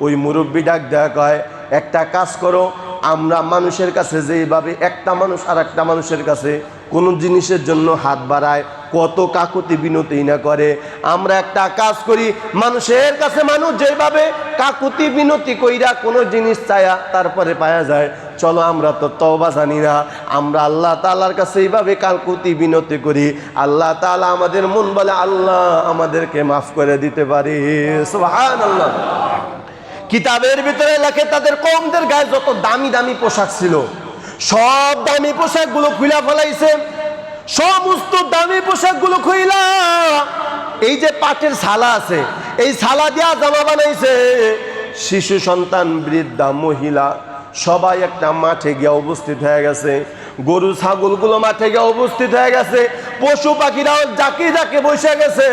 ওই মুরব্বী ডাক দেয়া কয়, একটা কাজ করো, আমরা মানুষের কাছে যেভাবে একটা মানুষ আর একটা মানুষের কাছে কোনো জিনিসের জন্য হাত বাড়ায়, কত কাকুতি বিনতি না করে, আমরা একটা কাজ করি, মানুষের কাছে মানুষ যেভাবে কাকুতি বিনতি কইরা কোনো জিনিস চায়া তারপরে পাওয়া যায়, চলো আমরা তো তওবা জানি না, আমরা আল্লাহ তাআলার কাছে এইভাবে কাকুতি বিনতি করি, আল্লাহ তাআলা আমাদের মন বলে আল্লাহ আমাদেরকে মাফ করে দিতে পারে। সুবহানাল্লাহ। কিতাবের ভিতরে লেখে তাদের কওমদের গায়ে যত দামি দামি পোশাক ছিল, সব দামি পোশাকগুলো খুইলা ফেলাইছে। সমস্ত দামি পোশাকগুলো খুইলা এই যে পাটের ছালা আছে, এই ছালা দিয়া জামা বানাইছে। শিশু সন্তান, বৃদ্ধা, মহিলা সবাই একটা মাঠে গিয়ে উপস্থিত হয়ে গেছে। গরু ছাগলগুলো মাঠে গিয়ে উপস্থিত হয়ে গেছে, পশু পাখিরাও জাকি জাকে বসে গেছে।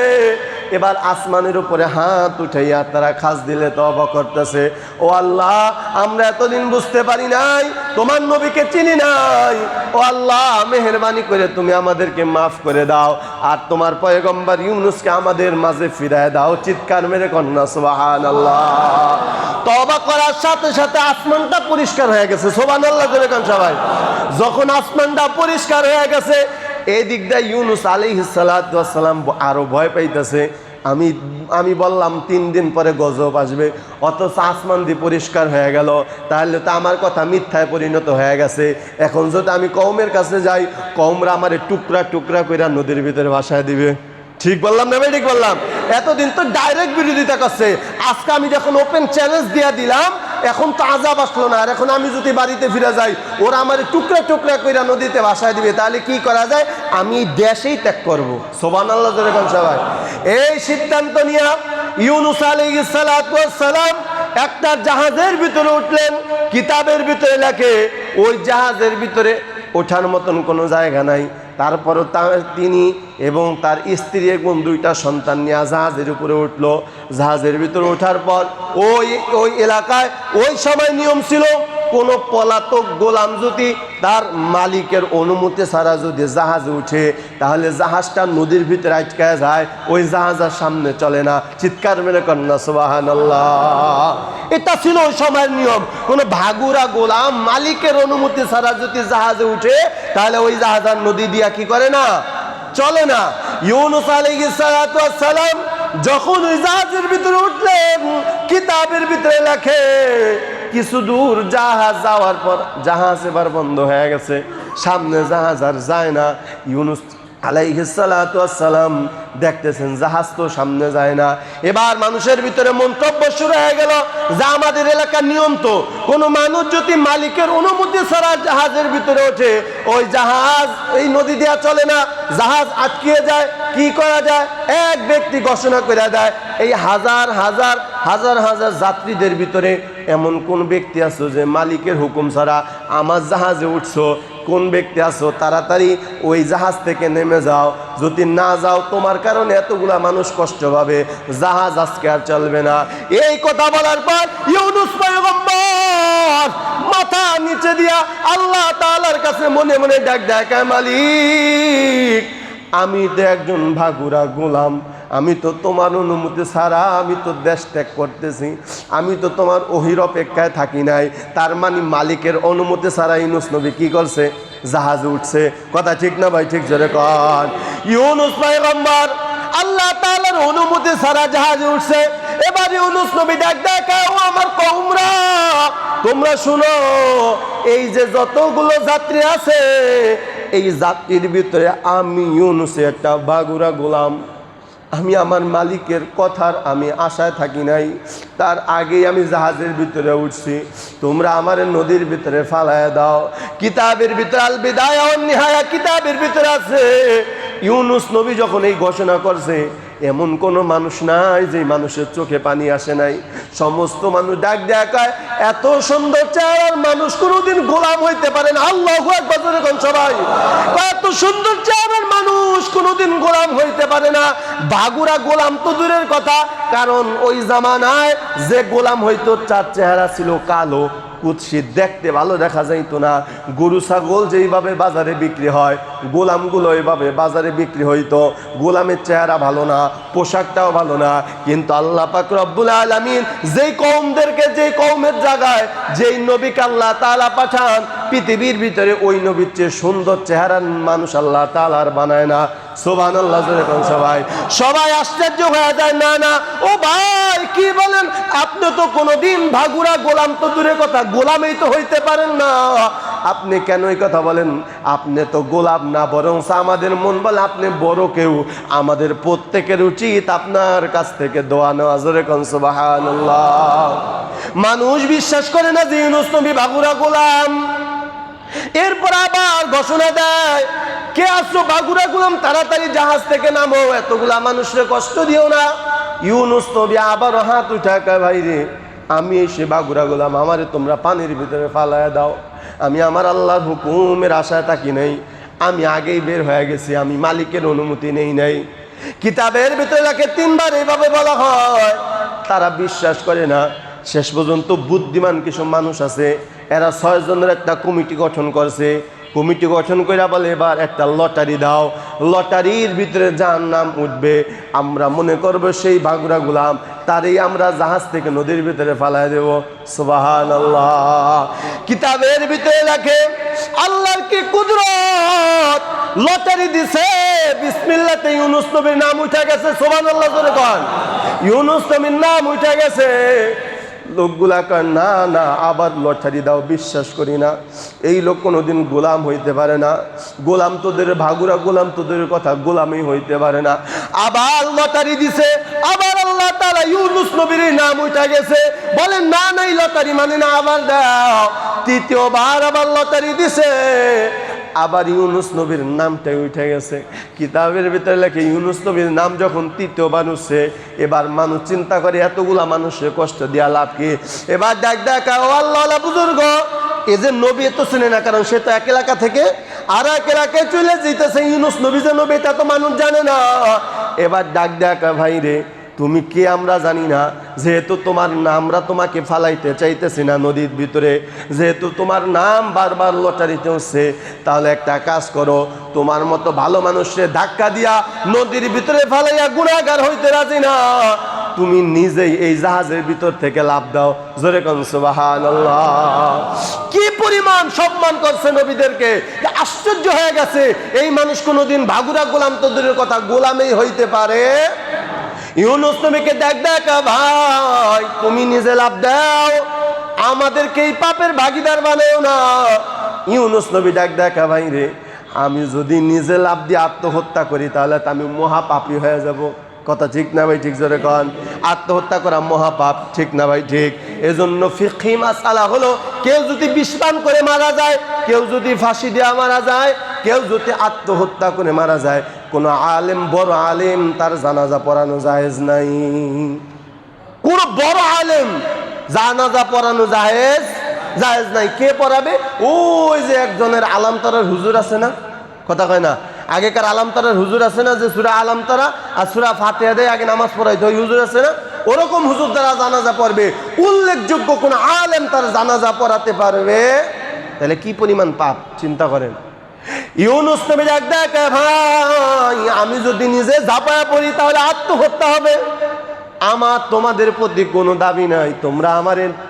এবার আসমানের উপরে হাত উঠাইয়া তারা খাস দিলে তওবা করতেছে, ও আল্লাহ, আমরা এতদিন বুঝতে পারি নাই, তোমার নবীকে চিনি নাই, ও আল্লাহ মেহেরবানি করে তুমি আমাদেরকে মাফ করে দাও, আর তোমার পয়গম্বর ইউনূসকে আমাদের মাঝে ফিরায় দাও। চিৎকার মেরে কন্যা সুবহানাল্লাহ। তওবা করার সাথে সাথে আসমানটা পরিষ্কার হয়ে গেছে। সুবহানাল্লাহ করে কান সবাই। যখন আসমানটা পরিষ্কার হয়ে গেছে, এই দিকটা ইউনূস আলাইহিস সালাতু ওয়াস সালাম আরো ভয় পাইতেছে। আমি বললাম 3 দিন পরে গজব আসবে, অথচ আসমান দিয়ে পরিষ্কার হয়ে গেল, তাহলে তো আমার কথা মিথ্যায় পরিণত হয়ে গেছে। এখন যদি আমি কওমের কাছে যাই, কওমরা আমারে টুকরা টুকরা করে নদীর ভিতরে ভাসায় দিবে। ঠিক বললাম না ভাই? ঠিক বললাম। এতদিন তো ডাইরেক্ট বিরোধিতা করছে, আজকে আমি যখন ওপেন চ্যালেঞ্জ দিয়া দিলাম, এখন তো আযাব আসলো না, আর এখন আমি যদি বাড়িতে ফিরে যাই ওরা আমার টুকরা টুকরা কইরা নদীতে ভাসায় দিবে, তাহলে কি করা যায়, আমি দেশেই ত্যাগ করব। সুবহানাল্লাহ যেরকম সবাই এই সিদ্ধান্ত নিয়ে ইউনূস আলাইহিস সালাতু ওয়াস সালাম একটা জাহাজের ভিতরে উঠলেন। কিতাবের ভিতরে লেখে ওই জাহাজের ভিতরে ওঠার মতন কোনো জায়গা নাই, তারপরও তিনি এবং তার স্ত্রী এবং দুইটা সন্তান নিয়ে জাহাজের উপরে উঠলো। জাহাজের ভিতরে ওঠার পর ওই এলাকায় ওই সময় নিয়ম ছিল, কোনো পলাতক গোলাম যদি তার মালিকের অনুমতি ছাড়া যদি জাহাজে উঠে তাহলে জাহাজটা নদীর ভিতরে আটকায় যায়, ওই জাহাজের সামনে চলে না। চিৎকার মেরে কন্যা সুবহানাল্লাহ। এটা ছিল ওই সময়ের নিয়ম। কোনো ভাগুরা গোলাম মালিকের অনুমতি ছাড়া যদি জাহাজে উঠে তাহলে ওই জাহাজ আর নদী দিয়া কি করে না, চলে না। ইউনূস আলাইহিস সালাতু ওয়াস সালাম যখন ওই জাহাজের ভিতরে উঠলেন, কিতাবের ভিতরে লেখে কিছু দূর জাহাজ যাওয়ার পর জাহাজ এবার বন্ধ হয়ে গেছে, সামনে জাহাজ আর যায় না। ইউনূস আলাইহিস সালাতু ওয়াস সালাম দেখতেছেন জাহাজ তো সামনে যায় না। এবার মানুষের ভিতরে মন্তব্য শুরু হয়ে গেল যে আমাদের এলাকার নিয়ম তো, কোনো মানুষ যদি মালিকের অনুমতি ছাড়া জাহাজের ভিতরে ওঠে ওই জাহাজ এই নদী দেওয়া চলে না, জাহাজ আটকিয়ে যায়, কি করা যায়? এক ব্যক্তি ঘোষণা করে দেয়, এই হাজার হাজার হাজার হাজার যাত্রীদের ভিতরে এমন কোন ব্যক্তি আছো যে মালিকের হুকুম ছাড়া আমার জাহাজে উঠছো, কোন ব্যক্তি আছো তাড়াতাড়ি ওই জাহাজ থেকে নেমে যাও, যদি না যাও তোমার কারণে এতগুলা মানুষ কষ্ট পাবে, জাহাজ আজকে আর চলবে না। এই কথা বলার পর ইউনূস পয়গম্বর মাথা নিচে দিয়া আল্লাহ তাআলার কাছে মনে মনে ডাক দেয়, মালিক আমি তো একজন ভাগুরা গোলাম, আমি তো তোমার অনুমতি ছাড়া আমি তো দেশ ত্যাগ করতেছি, আমি তো তোমার ওহির অপেক্ষায় থাকি নাই। তার মানে মালিকের অনুমতি ছাড়া ইউনূস নবী কি করছে, জাহাজে উঠছে। কথা ঠিক না ভাই? ঠিক জোরে কর। ইউনূস পয়গম্বর আল্লাহ তাআলার অনুমতি ছাড়া জাহাজে উঠছে। এবার ইউনূস নবী ডাক দেয়, ও আমার কওমরা তোমরা শুনো, এই যে যতগুলো যাত্রী আছে এই যাত্রীর ভিতরে আমি ইউনূস একটা ভাগুরা গোলাম, আমি আমার মালিকের কথার আমি আশায় থাকি নাই, তার আগেই আমি জাহাজের ভিতরে উঠছি, তোমরা আমার নদীর ভিতরে ফালায়া দাও। কিতাবের ভিতরে আল বিদায়া ওয়ান নিহায়া কিতাবের ভিতরে আছে ইউনূস নবী যখন এই ঘোষণা করছে এমন কোনো মানুষ নাই যে মানুষের চোখে পানি আসে নাই। সমস্ত মানুষ ডাক দেখায়, এত সুন্দর চেহারার মানুষ কোনোদিন গোলাম হইতে পারে না। আল্লাহু আকবার এখন সবাই, এত সুন্দর চেহারার মানুষ কোনোদিন গোলাম হইতে পারে না। ভাগুরা গোলাম তো দূরের কথা, কারণ ওই জামানায় যে গোলাম হইতো তার চেহারা ছিল কালো কুৎসিত, দেখতে ভালো দেখা যাইতো না। গরু ছাগল যেইভাবে বাজারে বিক্রি হয় গোলামগুলো এইভাবে বাজারে বিক্রি হইতো। গোলামের চেহারা ভালো না, পোশাকটাও ভালো না, কিন্তু আল্লাহ পাক রব্বুল আলামিন যেই কওমদেরকে যেই কওমের জায়গায় যেই নবীকে আল্লাহ তাআলা পাঠান পৃথিবীর ভিতরে ওই নবীর চেয়ে সুন্দর চেহারার মানুষ আল্লাহ তাআলা আর বানায় না। সুবহানাল্লাহ। সবাই সবাই আশ্চর্য হয়ে যায়, না না ও ভাই কি বলেন, আপনি তো কোনোদিন ভাগুরা গোলাম তো দূরের কথা গোলামই তো হইতে পারেন না, আপনি কেন এই কথা বলেন? আপনি তো গোলাম না, বরং আমাদের মন বলে আপনি বড় কেউ। আমাদের প্রত্যেকের উচিত আপনার কাছ থেকে দোয়া নেওয়া। জোরে কোন সুবহানাল্লাহ। মানুষ বিশ্বাস করে না যে ইউনূস নবী ভাগুরা গোলাম। এরপর আবার ঘোষণা দেয়, কে আসছো ভাগুরা গোলাম, তাড়াতাড়ি জাহাজ থেকে নামো, এতগুলা মানুষের কষ্ট দিও না। ইউনূস নবী আবার হাত উঠা কয়, ভাই রে আমি এসে ভাগুরা গোলাম, আমারে তোমরা পানির ভিতরে ফালায়া দাও। আমি আমার আল্লাহর হুকুমের আশায় থাকি নাই, আমি আগেই বের হয়ে গেছি, আমি মালিকের অনুমতি নেই নাই। কিতাবের ভিতরে রাখে তিনবার এইভাবে বলা হয়, তারা বিশ্বাস করে না। শেষ পর্যন্ত বুদ্ধিমান কিছু মানুষ আছে, এরা 6 জনের একটা কমিটি গঠন করছে। কমিটি গঠন করে বলে এবার একটা লটারি দাও, লটারির ভিতরে যার নাম উঠবে আমরা মনে করবো সেই ভাগুরা গোলাম, তারই আমরা জাহাজ থেকে নদীর ভিতরে ফালায় দেব। সুবহানাল্লাহ। কিতাবের ভিতরে লেখে আল্লাহর কি কুদরত, লটারি দিছে বিসমিল্লাহতে ইউনূস নবীর নাম উঠে গেছে। সুবহানাল্লাহ জোরে কোন। ইউনূস নবীর নাম উঠে গেছে। লোকগুলা কয় না না আবার লটারি দাও, বিশ্বাস করি না, এই লোক কোনোদিন গোলাম হইতে পারে না, গোলাম তোদের ভাগুরা, গোলাম তোদের কথা গোলামই হইতে পারে না। আবার লটারি দিছে, আবার আল্লাহ তাআলা ইউনুস নবীর নাম উঠে গেছে, বলেন না নাই লটারি মানে না, আবার দাও। তৃতীয়বার আবার লটারি দিছে, আবার ইউনুস নবীর নামটাই উঠে গেছে। কিতাবের ভিতরে লেখে ইউনুস নবীর নাম যখন তৃতীয়বার উঠছে, এবার মানুষ চিন্তা করে এতগুলা মানুষের কষ্ট দিয়া লাভ কি। এবার দেখা ও আল্লাহ বুজুর্গ, এই যে নবী তো চিনে না, কারণ সে তো এক এলাকা থেকে আর এক এলাকায় চলে যেতেছে। ইউনুস নবী যে নবী তা তো মানুষ জানে না। এবার দেখা ভাই রে, তুমি কে আমরা জানি না, যেহেতু তোমার নাম আমরা তোমাকে ফালাইতে চাইতেছি না নদীর ভিতরে, যেহেতু তোমার নাম বারবার লটারিতে হচ্ছে, তাহলে একটা কাজ করো, তোমার মতো ভালো মানুষকে ধাক্কা দিয়া নদীর ভিতরে ফালাইয়া গুনাহগার হইতে রাজি না, তুমি নিজেই এই জাহাজের ভিতর থেকে লাভ দাও। জোরে কোন সুবহানাল্লাহ। কি পরিমাণ সম্মান করছে নবীদেরকে, আশ্চর্য হয়ে গেছে। এই মানুষ কোনোদিন ভাগুরা গোলাম তোদের কথা গোলামই হইতে পারে। ইউনুস নবীকে দেখা ভাই, তুমি নিজে লাভ দাও, আমাদেরকে এই পাপের ভাগীদার বানাও না। ইউনুস নবী দেখা ভাই রে, আমি যদি নিজে লাভ দিয়ে আত্মহত্যা করি তাহলে তো আমি মহাপাপী হয়ে যাব। কথা ঠিক না ভাই? ঠিক জোরে কন। আত্মহত্যা করা মহাপাপ, ঠিক না ভাই? ঠিক। এজন্য ফিকহি মাসালা হলো, কেউ যদি বিষপান করে মারা যায়, কেউ যদি ফাঁসি দেওয়া মারা যায়, কেউ যদি আত্মহত্যা করে মারা যায়, কোন আলেম, বড় আলেম তার জানাজা পড়ানো জায়েজ নাই। কোন বড় আলেম জানাজা পড়ানো জায়েজ নাই। কে পড়াবে? ওই যে একজনের আলামতারার হুজুর আছে না, কথা কয় না, আগেকার আলামতারার হুজুর আছে না, যে সূরা আলামতারা আর সূরা ফাতিহা দেয় আগে নামাজ পড়াইতো, ওই হুজুর আছে না, ওরকম হুজুর দ্বারা জানাজা পড়বে। উল্লেখযোগ্য কোন আলেম তার জানাজা পড়াতে পারবে? তাহলে কি পরিমাণ পাপ চিন্তা করেন। ইউনুস নবী দেখা ভাই, আমি যদি নিজে ঝাঁপায়া পড়ি তাহলে আত্মহত্যা হবে। আমার তোমাদের প্রতি কোনো দাবি নাই,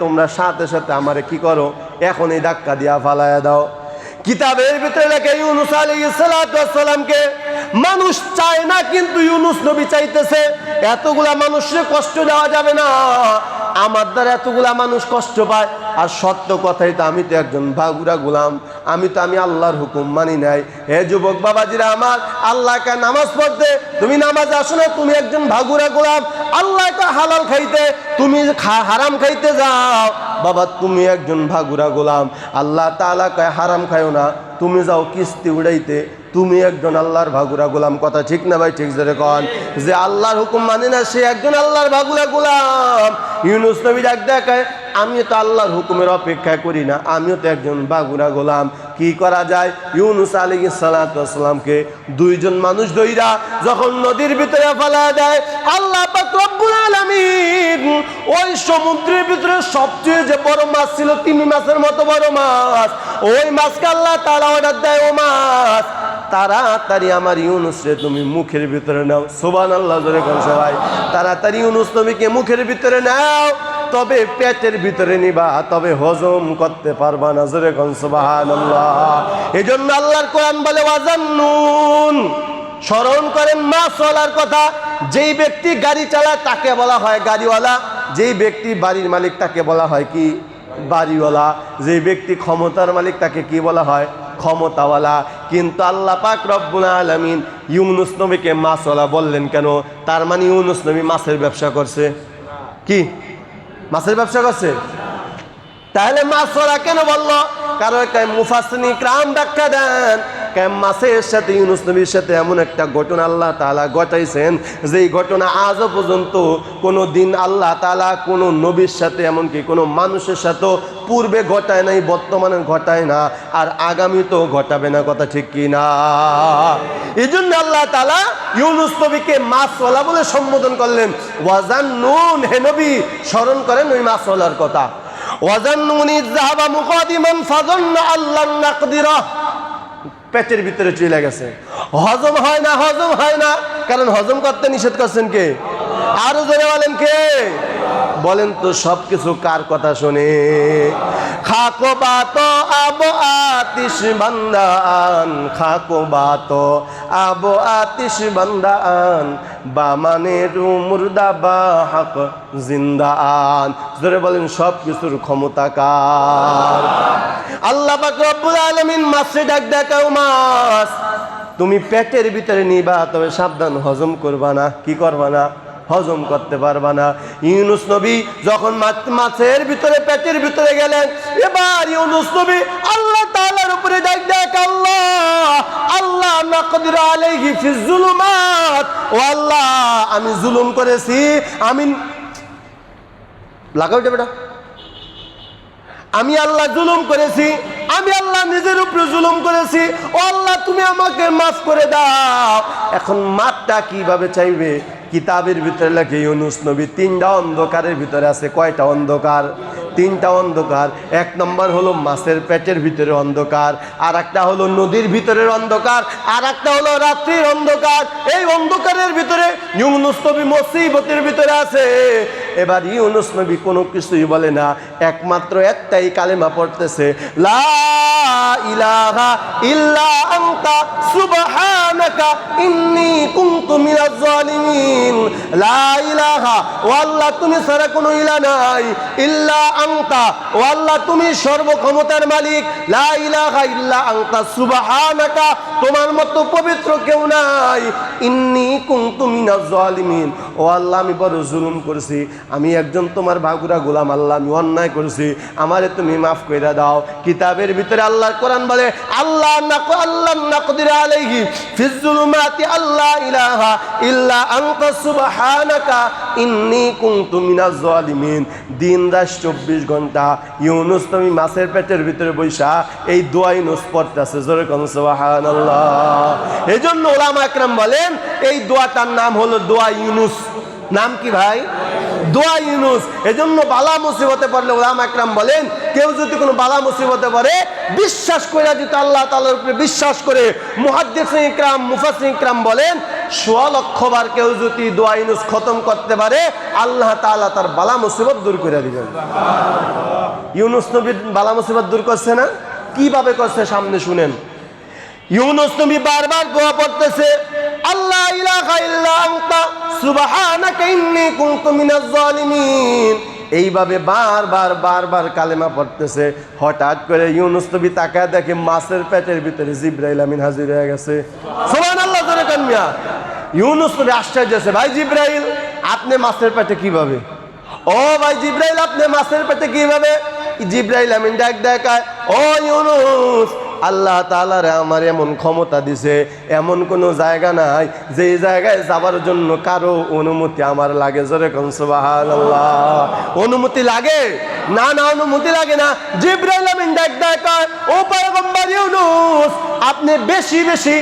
তোমরা সাথে সাথে আমারে কি করো, এখন এই ধাক্কা দিয়া ফালায়া দাও। কিতাবের ভিতরে লেখে ইউনুস আলাইহিস সালাতু ওয়াস সালামকে মানুষ চায় না, কিন্তু ইউনুস নবী চাইতেছে। এতগুলা মানুষকে কষ্ট দেওয়া যাবে না, আমার দ্বারা এতগুলা মানুষ কষ্ট পায়। আর সত্য কথাই তো, আমি তো একজন ভাগুরা গোলাম, আমি আল্লাহর হুকুম মানি নাই। হে যুবক বাবাজিরা আমার, আল্লাহকে নামাজ পড়তে তুমি নামাজ আসো না, তুমি একজন ভাগুরা গোলাম। আল্লাহকে হালাল খাইতে তুমি হারাম খাইতে যাও, বাবা তুমি একজন ভাগুরা গোলাম। আল্লাহ তাআলা কয় হারাম খাইও না, তুমি যাও কিস্তি উড়াইতে, তুমি একজন আল্লাহর ভাগুরা গোলাম। কথা ঠিক না ভাই? ঠিক জোরে কন। যে আল্লাহর হুকুম মানে না, সে একজন আল্লাহর ভাগুরা গোলাম। ইউনুস নবী দেখায়, আমিও তো আল্লাহর হুকুমের অপেক্ষা করি না, আমিও তো একজন ভাগুরা গোলাম। কি করা যায়? ইউনুস আলাইহিস সালাতু ওয়াস সালামকে দুইজন মানুষ ধইরা যখন নদীর ভিতরে ফেলা দেয়, আল্লাহ পাক রব্বুল আলামিন ওই সমুদ্রের ভিতরে সবচেয়ে যে বড় মাছ ছিল, তিমি মাছের মতো বড় মাছ, ওই মাছকে আল্লাহ তাআলা অর্ডার দেয়, ও মাছ তাড়াতাড়ি আমার ইউনুস রে তুমি মুখের ভিতরে নাও। সুবহানাল্লাহ, জোরে কোন সবাই। তাড়াতাড়ি ইউনুস নবীকে মুখের ভিতরে নাও, তবে পেটের ভিতরে নিবা, তবে হজম করতে পারবা না। জোরে কোন সুবহানাল্লাহ। এজন্য আল্লাহর কোরআন বলে ওয়াজান্নুন, স্মরণ করেন মাছওয়ালার কথা। যেই ব্যক্তি গাড়ি চালায় তাকে বলা হয় গাড়িওয়ালা, যেই ব্যক্তি বাড়ির মালিক তাকে বলা হয় কি? বাড়িওয়ালা। যেই ব্যক্তি ক্ষমতার মালিক তাকে কি বলা হয়? ক্ষমতাওয়ালা। কিন্তু আল্লাহ পাক রব্বুল আলামিন ইউনুস নবীকে মাছওয়ালা বললেন কেন? তার মানে ইউনুস নবী মাছের ব্যবসা করছে। কি মাছের ব্যবসা করছে? তাহলে মাছওয়ালা কেন বললো? কারণ মুফাসসিরিন ইকরাম ব্যাখ্যা দেন, মাছের সাথে ইউনুস নবীর সাথে এমন একটা ঘটনা আল্লাহ তাআলা ঘটাইছেন, যেই ঘটনা আজও পর্যন্ত কোনো দিন আল্লাহ তাআলা কোনো নবীর সাথে, এমনকি কোনো মানুষের সাথেও পূর্বে ঘটায় নাই, বর্তমানে ঘটায় না, আর আগামীতেও ঘটাবে না। কথা ঠিক কি না? এই জন্য আল্লাহ তাআলা ইউনুস নবীকে মাছওয়ালা বলে সম্বোধন করলেন। ওয়াজান্নুন, হে নবী স্মরণ করেন ওই মাছওয়ালার কথা। ওয়াজান্নুনি যাহাবা মুকাদিমান ফাযান্না আল্লান নাকদিরা, পেটের ভিতরে চলে গেছে, হজম হয় না, কারণ হজম করতে নিষেধ করছেন কে? আরো জোরে বলেন কে? বলেন তো সবকিছু কার কথা শোনে? খাকো বাতো আবো আতিশ বান্দান, খাকো বাতো আবো আতিশ বান্দান, বা মানে রু মুর্দা বা হক জিন্দান। জোরে বলেন সবকিছুর ক্ষমতা কার? আল্লাহ পাক রব্বুল আলামিন মাছে ডাক দেখাও, মাছ তুমি পেটের ভিতরে নিবা, তবে সাবধান, হজম করবা না। কি করবা না? হজম করতে পারবা না। ইউনুস নবী যখন মাছের ভিতরে পেটের ভিতরে গেলেন, এবার ইউনুস নবী আল্লাহ তাআলার উপরে ডাক দেখ, আল্লাহ আল্লাহ নাকদির আলাইহি ফিজ জুলুমাত, ও আল্লাহ আমি জুলুম করেছি, আমি লাগাও বেটা, আমি আল্লাহ জুলুম করেছি, আমি আল্লাহ নিজের উপরে জুলুম করেছি, ও আল্লাহ তুমি আমাকে মাফ করে দাও। এখন মাপটা কিভাবে চাইবে? কিতাবের ভিতরে লেখে ইউনুস নবী তিনটা অন্ধকারের ভিতরে আছে। কয়টা অন্ধকার? তিনটা অন্ধকার। এক নম্বর হলো মাছের পেটের ভিতরে অন্ধকার, আর একটা হলো নদীর ভিতরের অন্ধকার, আর একটা হলো রাত্রির অন্ধকার। এই অন্ধকারের ভিতরে ইউনুস নবী মুসিবতের ভিতরে আছে। এবার ইউনুস নবী কোনো কিছুই বলে না, একমাত্র একটাই কালেমা পড়তেছে, লা ইলাহা ইল্লা আনতা সুবহানাকা ইন্নী কুনতু মিনাজ জালিমিন। লা ইলাহা, ও আল্লাহ তুমি ছাড়া কোনো ইলাহ নাই, ইল্লা আনতা, ও আল্লাহ তুমি সর্বক্ষমতার মালিক, লা ইলাহা ইল্লা আনতা সুবহানাকা, তোমার মতো পবিত্র কেউ নাই, ইন্নী কুনতু মিনাজ জালিমিন, ও আল্লাহ আমি বড় জুলুম করেছি, আমি একজন তোমার ভাগুরা গোলাম, আল্লাহ আমি অন্যায় করেছি, আমারে তুমি মাফ করে দাও। কিতাবের ভিতরে আল্লাহর কোরআন বলে, আল্লাহ নাকদির আলাইহি ফিজ জুলুমাতি আল্লাহ ইলাহা ইল্লা আনতা সুবহানাকা ইন্নী কুনতু মিনাজ জালিমিন। দিন রাত 24 ঘন্টা ইউনুস নবী মাছের পেটের ভিতরে বৈশা এই দোয়া ইউনুস পড়তেছে। জোরে কোন সুবহানাল্লাহ। এজন্য উলামা একরাম বলেন এই দোয়াটার নাম হলো দোয়া ইউনুস। নাম কি ভাই? দোয়া ইউনুস। এজন্য বালা মুসিবতে পড়লে উলামা একরাম বলেন কেউ যদি কোনো বালা মুসিবতে পড়ে বিশ্বাস করে, যদি আল্লাহ তাআলার উপরে বিশ্বাস করে, মুহাদ্দিসিন ইকরাম মুফাসসিরিন ইকরাম বলেন ১৬ লক্ষ বার কেউ যদি দোয়া ইউনুস খতম করতে পারে আল্লাহ তাআলা তার বালা মুসিবত দূর করে দিবেন। ইউনুস নবী বালা মুসিবত দূর করছে না? কিভাবে করছে সামনে শুনেন। ইউনুস নবী বারবার দোয়া পড়তেছে, আল্লাহ ইলাহা ইল্লা আনতা সুবহানাকা ইন্নী কুনতু মিনাজ জালিমিন। এইভাবে বারবার কালেমা পড়তেছে। হঠাৎ করে ইউনুস নবী তাকায় দেখে মাছের পেটের ভিতরে জিবরাইল আমিন হাজির হয়ে গেছে। সুবহানাল্লাহ জোরে কান মিয়া। ইউনুস নবী আশ্চর্য হয়েছে, ভাই জিবরাইল আপনি মাছের পেটে কিভাবে? ও ভাই জিবরাইল আপনি মাছের পেটে কিভাবে? জিবরাইল আমিন ডাক দেখায়, ও ইউনুস আল্লাহ তাআলারে আমার এমন ক্ষমতা দিছে, এমন কোনো জায়গা নাই যে জায়গায় যাবার জন্য কারো অনুমতি আমার লাগে। জোরে কোন সুবহানাল্লাহ। অনুমতি লাগে না? না অনুমতি লাগে না। জিবরাইল আমিন ডাক দেখায়, ও পয়গম্বর ইউনুস আপনি বেশি বেশি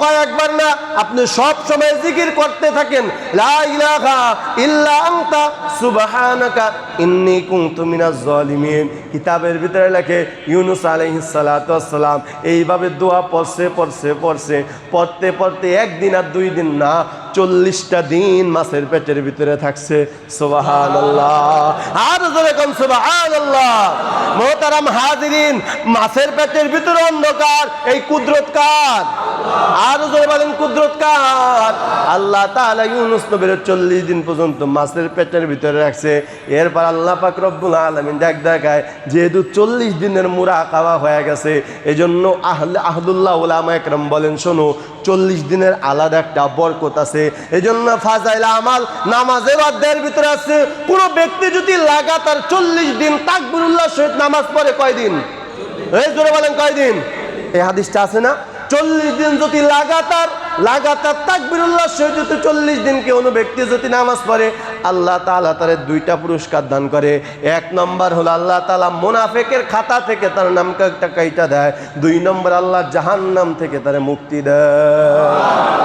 কয়েকবার না, আপনি সব সময় জিকির করতে থাকেন, লা ইলাহা ইল্লা আনতা সুবহানাকা ইন্নী কুনতু মিনাজ জালিমিন। কিতাবের ভিতরে লেখে ইউনুস আলাইহিস সালাতু ওয়াস সালাম এইভাবে দোয়া পড়তে একদিন আর 2 দিন না 40টা দিন মাছের পেটের ভিতরে থাকছে। সুবহানাল্লাহ। আর জোরে কোন সুবহানাল্লাহ। মুহতারাম হাজিরিন, মাছের পেটের ভিতরে অন্ধকার, এই কুদরত কার? আর জোরে বলেন কুদরত কার? আল্লাহ তাআলা ইউনুস নবীর 40 দিন পর্যন্ত মাছের পেটের ভিতরে রাখছে। এরপর আল্লাহ পাক রব্বুল আলামিন ডাক দেখায়, যেহেতু 40 দিনের মুরাকাবা হয়ে গেছে, এজন্য আহলুল্লাহ উলামা একরাম বলেন, শোনো 40 দিনের আলাদা একটা বরকত আছে। এজন্য ফাজাইল আমাল নামাজে বাদের ভিতরে আছে। কোন ব্যক্তি যদি লাগাতার 40 দিন তাকবীরুল্লাহ সহিত নামাজ পড়ে, কয়দিন? এই জোরে বলেন কয়দিন? এই হাদিসটা আছে না? 40 দিন যদি লাগাতার তাকবীরুল্লাহ সহিত 40 দিন কোনো ব্যক্তি যদি নামাজ পড়ে, আল্লাহ তাআলা তার 2টা পুরস্কার দান করে। 1 নম্বর হলো আল্লাহ তাআলা মুনাফিকের খাতা থেকে তার নামটা কাইটা দেয়। 2 নম্বর আল্লাহ জাহান্নাম থেকে তার মুক্তি দেয়।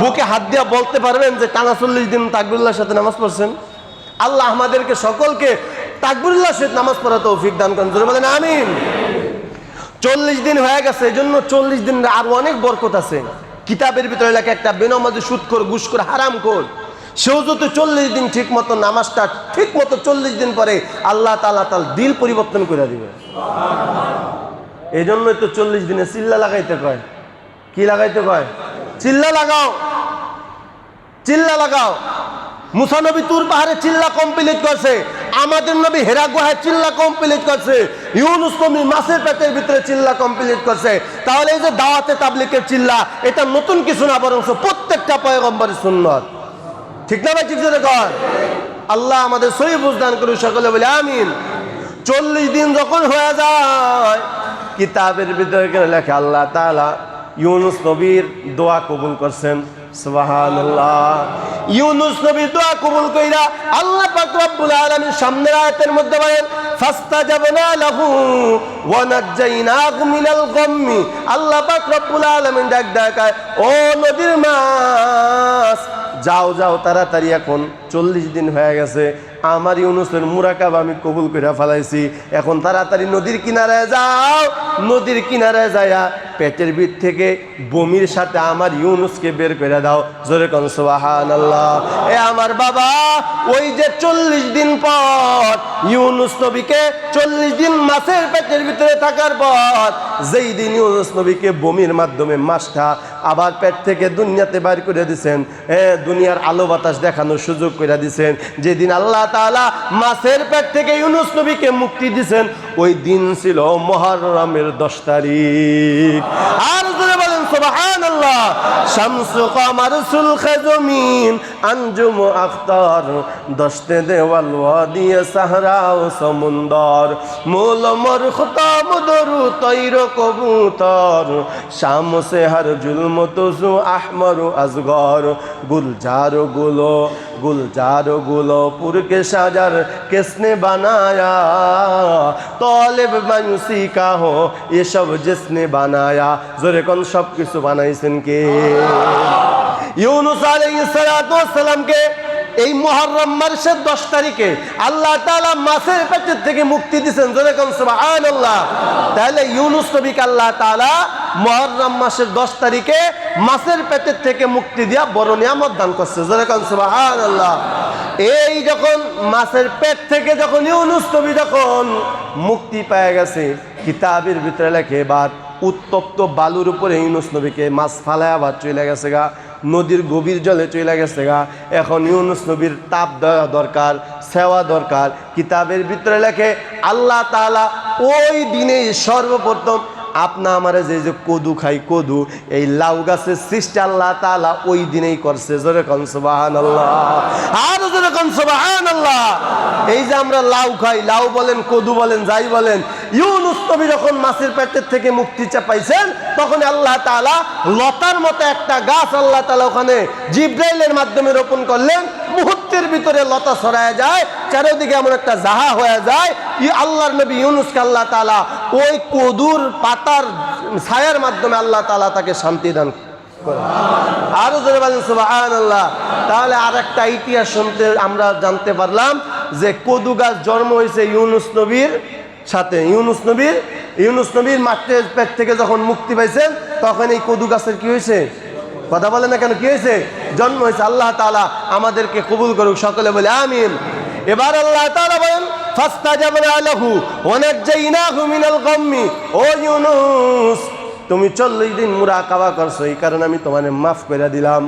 বুকে হাত দিয়ে বলতে পারবেন যে টানা 40 দিন তাকবীরুল্লাহর সাথে নামাজ পড়ছেন? আল্লাহ আমাদেরকে সকলকে তাকবীরুল্লাহর সাথে নামাজ পড়ার তৌফিক দান করেন। জোরে বলেন আমিন। 40 দিন হয়ে গেছে, এজন্য 40 দিনের আরো অনেক বরকত আছে। কিতাবের ভিতরে লেখা একটা বেনামাজি সুদখোর ঘুষখোর হারামখোর সেও যদি 40 দিন ঠিক মতো নামাজটা ঠিক মতো 40 দিন পরে আল্লাহ তাআলা তার দিল পরিবর্তন করে দিবে। এই জন্যই তো 40 দিনে চিল্লা লাগাইতে কয়। কি লাগাইতে কয়? চিল্লা লাগাও, চিল্লা লাগাও। মুসা নবী তুর পাহাড়ে চিল্লা কমপ্লিট করছে, আমাদের নবী হেরা গুহায় চিল্লা কমপ্লিট করছে, ইউনুস নবী মাছের পেটের ভিতরে চিল্লা কমপ্লিট করছে। তাহলে এই যে দাওয়াতে তাবলীগের চিল্লা, এটা নতুন কিছু না, বরং প্রত্যেকটা পয়গম্বরের সুন্নাত। ঠিক না ভাই? ঠিক যে কয়। আল্লাহ আমাদের সহি বুঝদান করুন, সকলে বলে আমিন। 40 দিন যখন হয়ে যায়, কিতাবের ভিতরে লেখে আল্লাহ তাআলা ইউনুস নবীর দোয়া কবুল করছেন। সুবহানাল্লাহ। ইউনুস নবীর দোয়া কবুল কইরা আল্লাহ পাক রব্বুল আলামিন সামনের আয়াতের মধ্যে বলেন ফাস্তাজাবনা লাহু ওয়া নাজ্জাইনাহু মিনাল গাম্মি। আল্লাহ পাক রব্বুল আলামিন ডাক দেখায়, ও নদীর মাছ, যাও যাও তাড়াতাড়ি, এখন 40 দিন হয়ে গেছে, আমার ইউনুসের মুরাকাবা আমি কবুল করে ফেলাইছি, এখন তাড়াতাড়ি নদীর কিনারায় যাও। নদীর কিনারায় যায়া পেটের ভিত থেকে বমির সাথে আমার ইউনুসকে বের করে দাও। জোরে কোন সুবহানাল্লাহ। এ আমার বাবা, ওই যে 40 দিন পর ইউনুস নবীকে 40 দিন মাছের পেটের ভিতরে থাকার পর যেই দিন ইউনুস নবীকে বমির মাধ্যমে মাছটা আবার পেট থেকে দুনিয়াতে বাইর করে দিয়েছেন, দুনিয়ার আলো বাতাস দেখানোর সুযোগ করে দিয়েছেন, যেদিন আল্লাহ তাআলা মাছের পেট থেকে ইউনুস নবীকে মুক্তি দিয়েছেন, ওই দিন ছিল মুহররমের 10 তারিখ। আর জোরে বলেন সুবহানাল্লাহ। শামসু কমার সুলখে জমিন আঞ্জুম আখতার, দশতে দেওয়াল ওয়াদি সাহরা ও সমুন্দর, মূল মরখতাম দরু তৈর কবুতর, শাম সে হর জুলম তুজু আহমর আজগর, गुलजार गुलो पुर के शाजर किसने बनाया, तौलिब मायूसी का हो ये सब जिसने बनाया। जोरे कौन सब किसु बनाइছেন কে? ইউনুস আলাইহিস সালাতু ওয়াস সালাম কে এই মুহররম মাসের 10 তারিখে আল্লাহ তাআলা মাছের পেট থেকে মুক্তি দিয়েছেন। জোরে কোন সুবহানাল্লাহ। তাহলে ইউনুস নবীকে আল্লাহ তাআলা মুহররম মাসের 10 তারিখে মাছের পেট থেকে মুক্তি দিয়া বড় নিয়ামত দান করছে। জোরে কোন সুবহানাল্লাহ। এই যখন মাছের পেট থেকে যখন ইউনুস নবী যখন মুক্তি পেয়ে গেছে, কিতাবের ভিতরে লেখে এবার উত্তপ্ত বালুর উপরে ইউনুস নবীকে মাছ ফালায় আবার চলে গেছে গা, নদীর গভীর জলে চলে গেছে গা। এখন ইউনুস নবীর তাপ দেওয়া দরকার, সেবা দরকার। কিতাবের ভিতরে লেখে আল্লাহ তাআলা ওই দিনে সর্বপ্রথম আপনা আমারে যে কদু খাই, কদু এই লাউ গাছের সৃষ্টি আল্লাহ তাআলা ওই দিনেই করছে। জোরে কোন সুবহানাল্লাহ। আর জোরে কোন সুবহানাল্লাহ। এই যে আমরা লাউ খাই, লাউ বলেন, কদু বলেন, যাই বলেন, ইউনুস নবী যখন মাছের পেটের থেকে মুক্তি চাপাইছেন, তখন আল্লাহ তাআলা লতার মতো একটা গাছ আল্লাহ তাআলা ওখানে জিব্রাইলের মাধ্যমে রোপণ করলেন। মুহূর্তের ভিতরে লতা ছড়ায় যায়, চারিদিকে এমন একটা জাহা হয়ে যায়। আল্লাহর নবী ইউনুসকে আল্লাহ তাআলা ওই কদুর পাতার ছায়ার মাধ্যমে আল্লাহ তাআলা তাকে শান্তি দান করে। আরো জোরে বলেন সুবহানাল্লাহ। তাহলে আরেকটা ইতিহাস শুনতে আমরা জানতে পারলাম যে কদু গাছ জন্ম হয়েছে ইউনুস নবীর সাথে। ইউনুস নবীর মাঠের পেট থেকে যখন মুক্তি পাইছেন, তখন এই কদু গাছের কি হয়েছে? কথা বলে না কেন? কি হয়েছে? জন্ম হয়েছে। আল্লাহ তাআলা আমাদেরকে কবুল করুক, সকলে বলে আমিন। এবার আল্লাহ তাআলা বলেন ফাস্তাজাবনা লাহু ওয়া নাজ্জাইনাহু মিনাল গাম্মি। ও ইউনুস, তুমি 40 দিন মুরাকাবা করছো, এই কারণে আমি তোমারে মাফ করে দিলাম।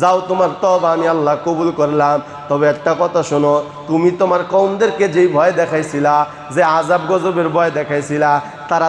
যাও, তোমার তওবা আমি আল্লাহ কবুল করলাম। তবে একটা কথা শোনো, তুমি তোমার কওমদেরকে যেই ভয় দেখাইছিলা, যে আযাব গজবের ভয় দেখাইছিলা, তারা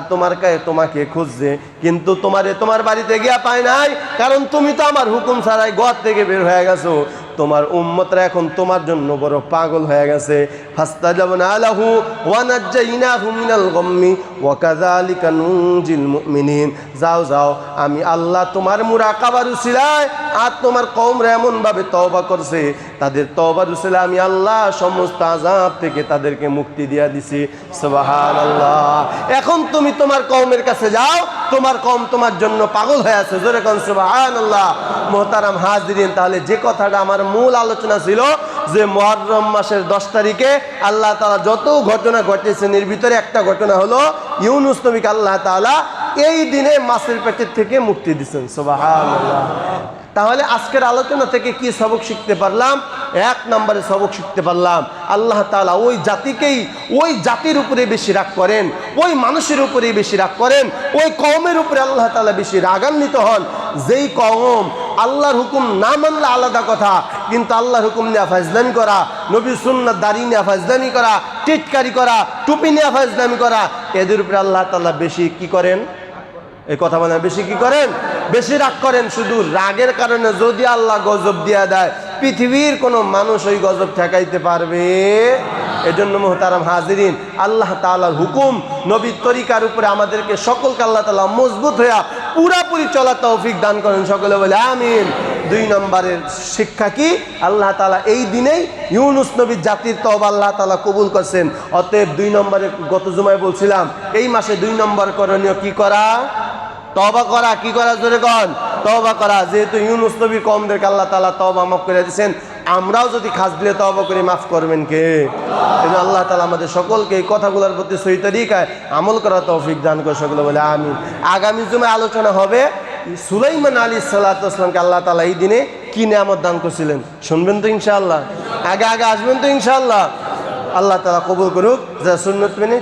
তোমাকে খুঁজছে, কিন্তু তোমার বাড়িতে গিয়া পায় নাই, কারণ তুমি তো আমার হুকুম ছাড়াই ঘর থেকে বের হয়ে গেছো। তোমার উম্মতরা এখন তোমার জন্য বড় পাগল হয়ে গেছে। ফাস্তাজাবনা লাহু ওয়া নাজ্জাইনাহু মিনাল গাম্মি ওয়া কাযালিকা নুনজিল মুমিনিন। যাও যাও, আমি আল্লাহ তোমার মুরাকাবার উসিলায় আর তোমার কওমরা এমন ভাবে তওবা করছে, তাদের তওবার উসিলায় আমি আল্লাহ সমস্ত আযাব থেকে তাদেরকে মুক্তি দিয়া দিছি। সুবহানাল্লাহ। এখন তুমি তোমার কওমের কাছে যাও, তোমার কওম তোমার জন্য পাগল হয়ে আছে। জোরে কোন সুবহানাল্লাহ। মুহতারাম হাজিরিন, তাহলে যে কথাটা আমার মূল আলোচনা ছিল যে মুহররম মাসের 10 তারিখে আল্লাহ তাআলা যত ঘটনা ঘটেছেন, এর ভিতরে একটা ঘটনা হলো ইউনুস নবীকে আল্লাহ তাআলা এই দিনে মাছের পেটের থেকে মুক্তি দিচ্ছেন। সুবহানাল্লাহ। তাহলে আজকের আলোচনা থেকে কি সবক শিখতে পারলাম? এক নম্বরে সবক শিখতে পারলাম আল্লাহ তাআলা ওই জাতিকেই, ওই জাতির উপরে বেশি রাগ করেন, ওই মানুষের উপরেই বেশি রাগ করেন, ওই কওমের উপরে আল্লাহ তাআলা বেশি রাগান্বিত হন যেই কওম আল্লাহর হুকুম না মানলে আলাদা কথা, কিন্তু আল্লাহর হুকুম নিয়ে ফাজলামি করা, নবীর সুন্নাত দাড়ি নিয়ে ফাজলামি করা, টিটকারি করা, টুপি নিয়ে ফাজলামি করা, এদের উপরে আল্লাহ তাআলা বেশি কি করেন? এই কথা মানে বেশি কি করেন? বেশি রাগ করেন। শুধু রাগের কারণে যদি আল্লাহ গজব দিয়া দেয়, পৃথিবীর কোনো মানুষ ওই গজব ঠেকাইতে পারবে? এজন্য মুহতারাম হাজিরিন, আল্লাহ তাআলার হুকুম নবীর তরিকার উপরে আমাদেরকে সকলকে আল্লাহ তাআলা মজবুত হইয়া পুরাপুরি চলার তৌফিক দান করেন। সকলে বলে আমিন। 2 নম্বরের শিক্ষা কি? আল্লাহ তাআলা এই দিনেই ইউনুস নবীর জাতির তওবা আল্লাহ তাআলা কবুল করছেন। অতএব 2 নম্বরে গত জুমায় বলছিলাম এই মাসে 2 নম্বর করণীয় কি করা? তওবা করা। কি করা? জোরে কন। তওবা করা। যেহেতু ইউনুস নবীর কওমদেরকে আল্লাহ তাআলা তওবা মাফ করে দিয়েছেন, আমরাও যদি খাস দিলে তওবা করে মাফ করবেন কে? এজন্য আল্লাহ তাআলা আমাদের সকলকে এই কথাগুলোর প্রতি সহি তরিকায় আমল করার তৌফিক দান করে। সকলে বলে আমিন। আগামী জুমায় আলোচনা হবে সুলাইমান আলাইহিস সালাতু ওয়াস সালামকে আল্লাহ তাআলা এই দিনে কি নিয়ামত দান করেছিলেন। শুনবেন তো ইনশাআল্লাহ? আগে আসবেন তো ইনশাআল্লাহ? আল্লাহ তাআলা কবুল করুক। যারা সুন্নাত মেনে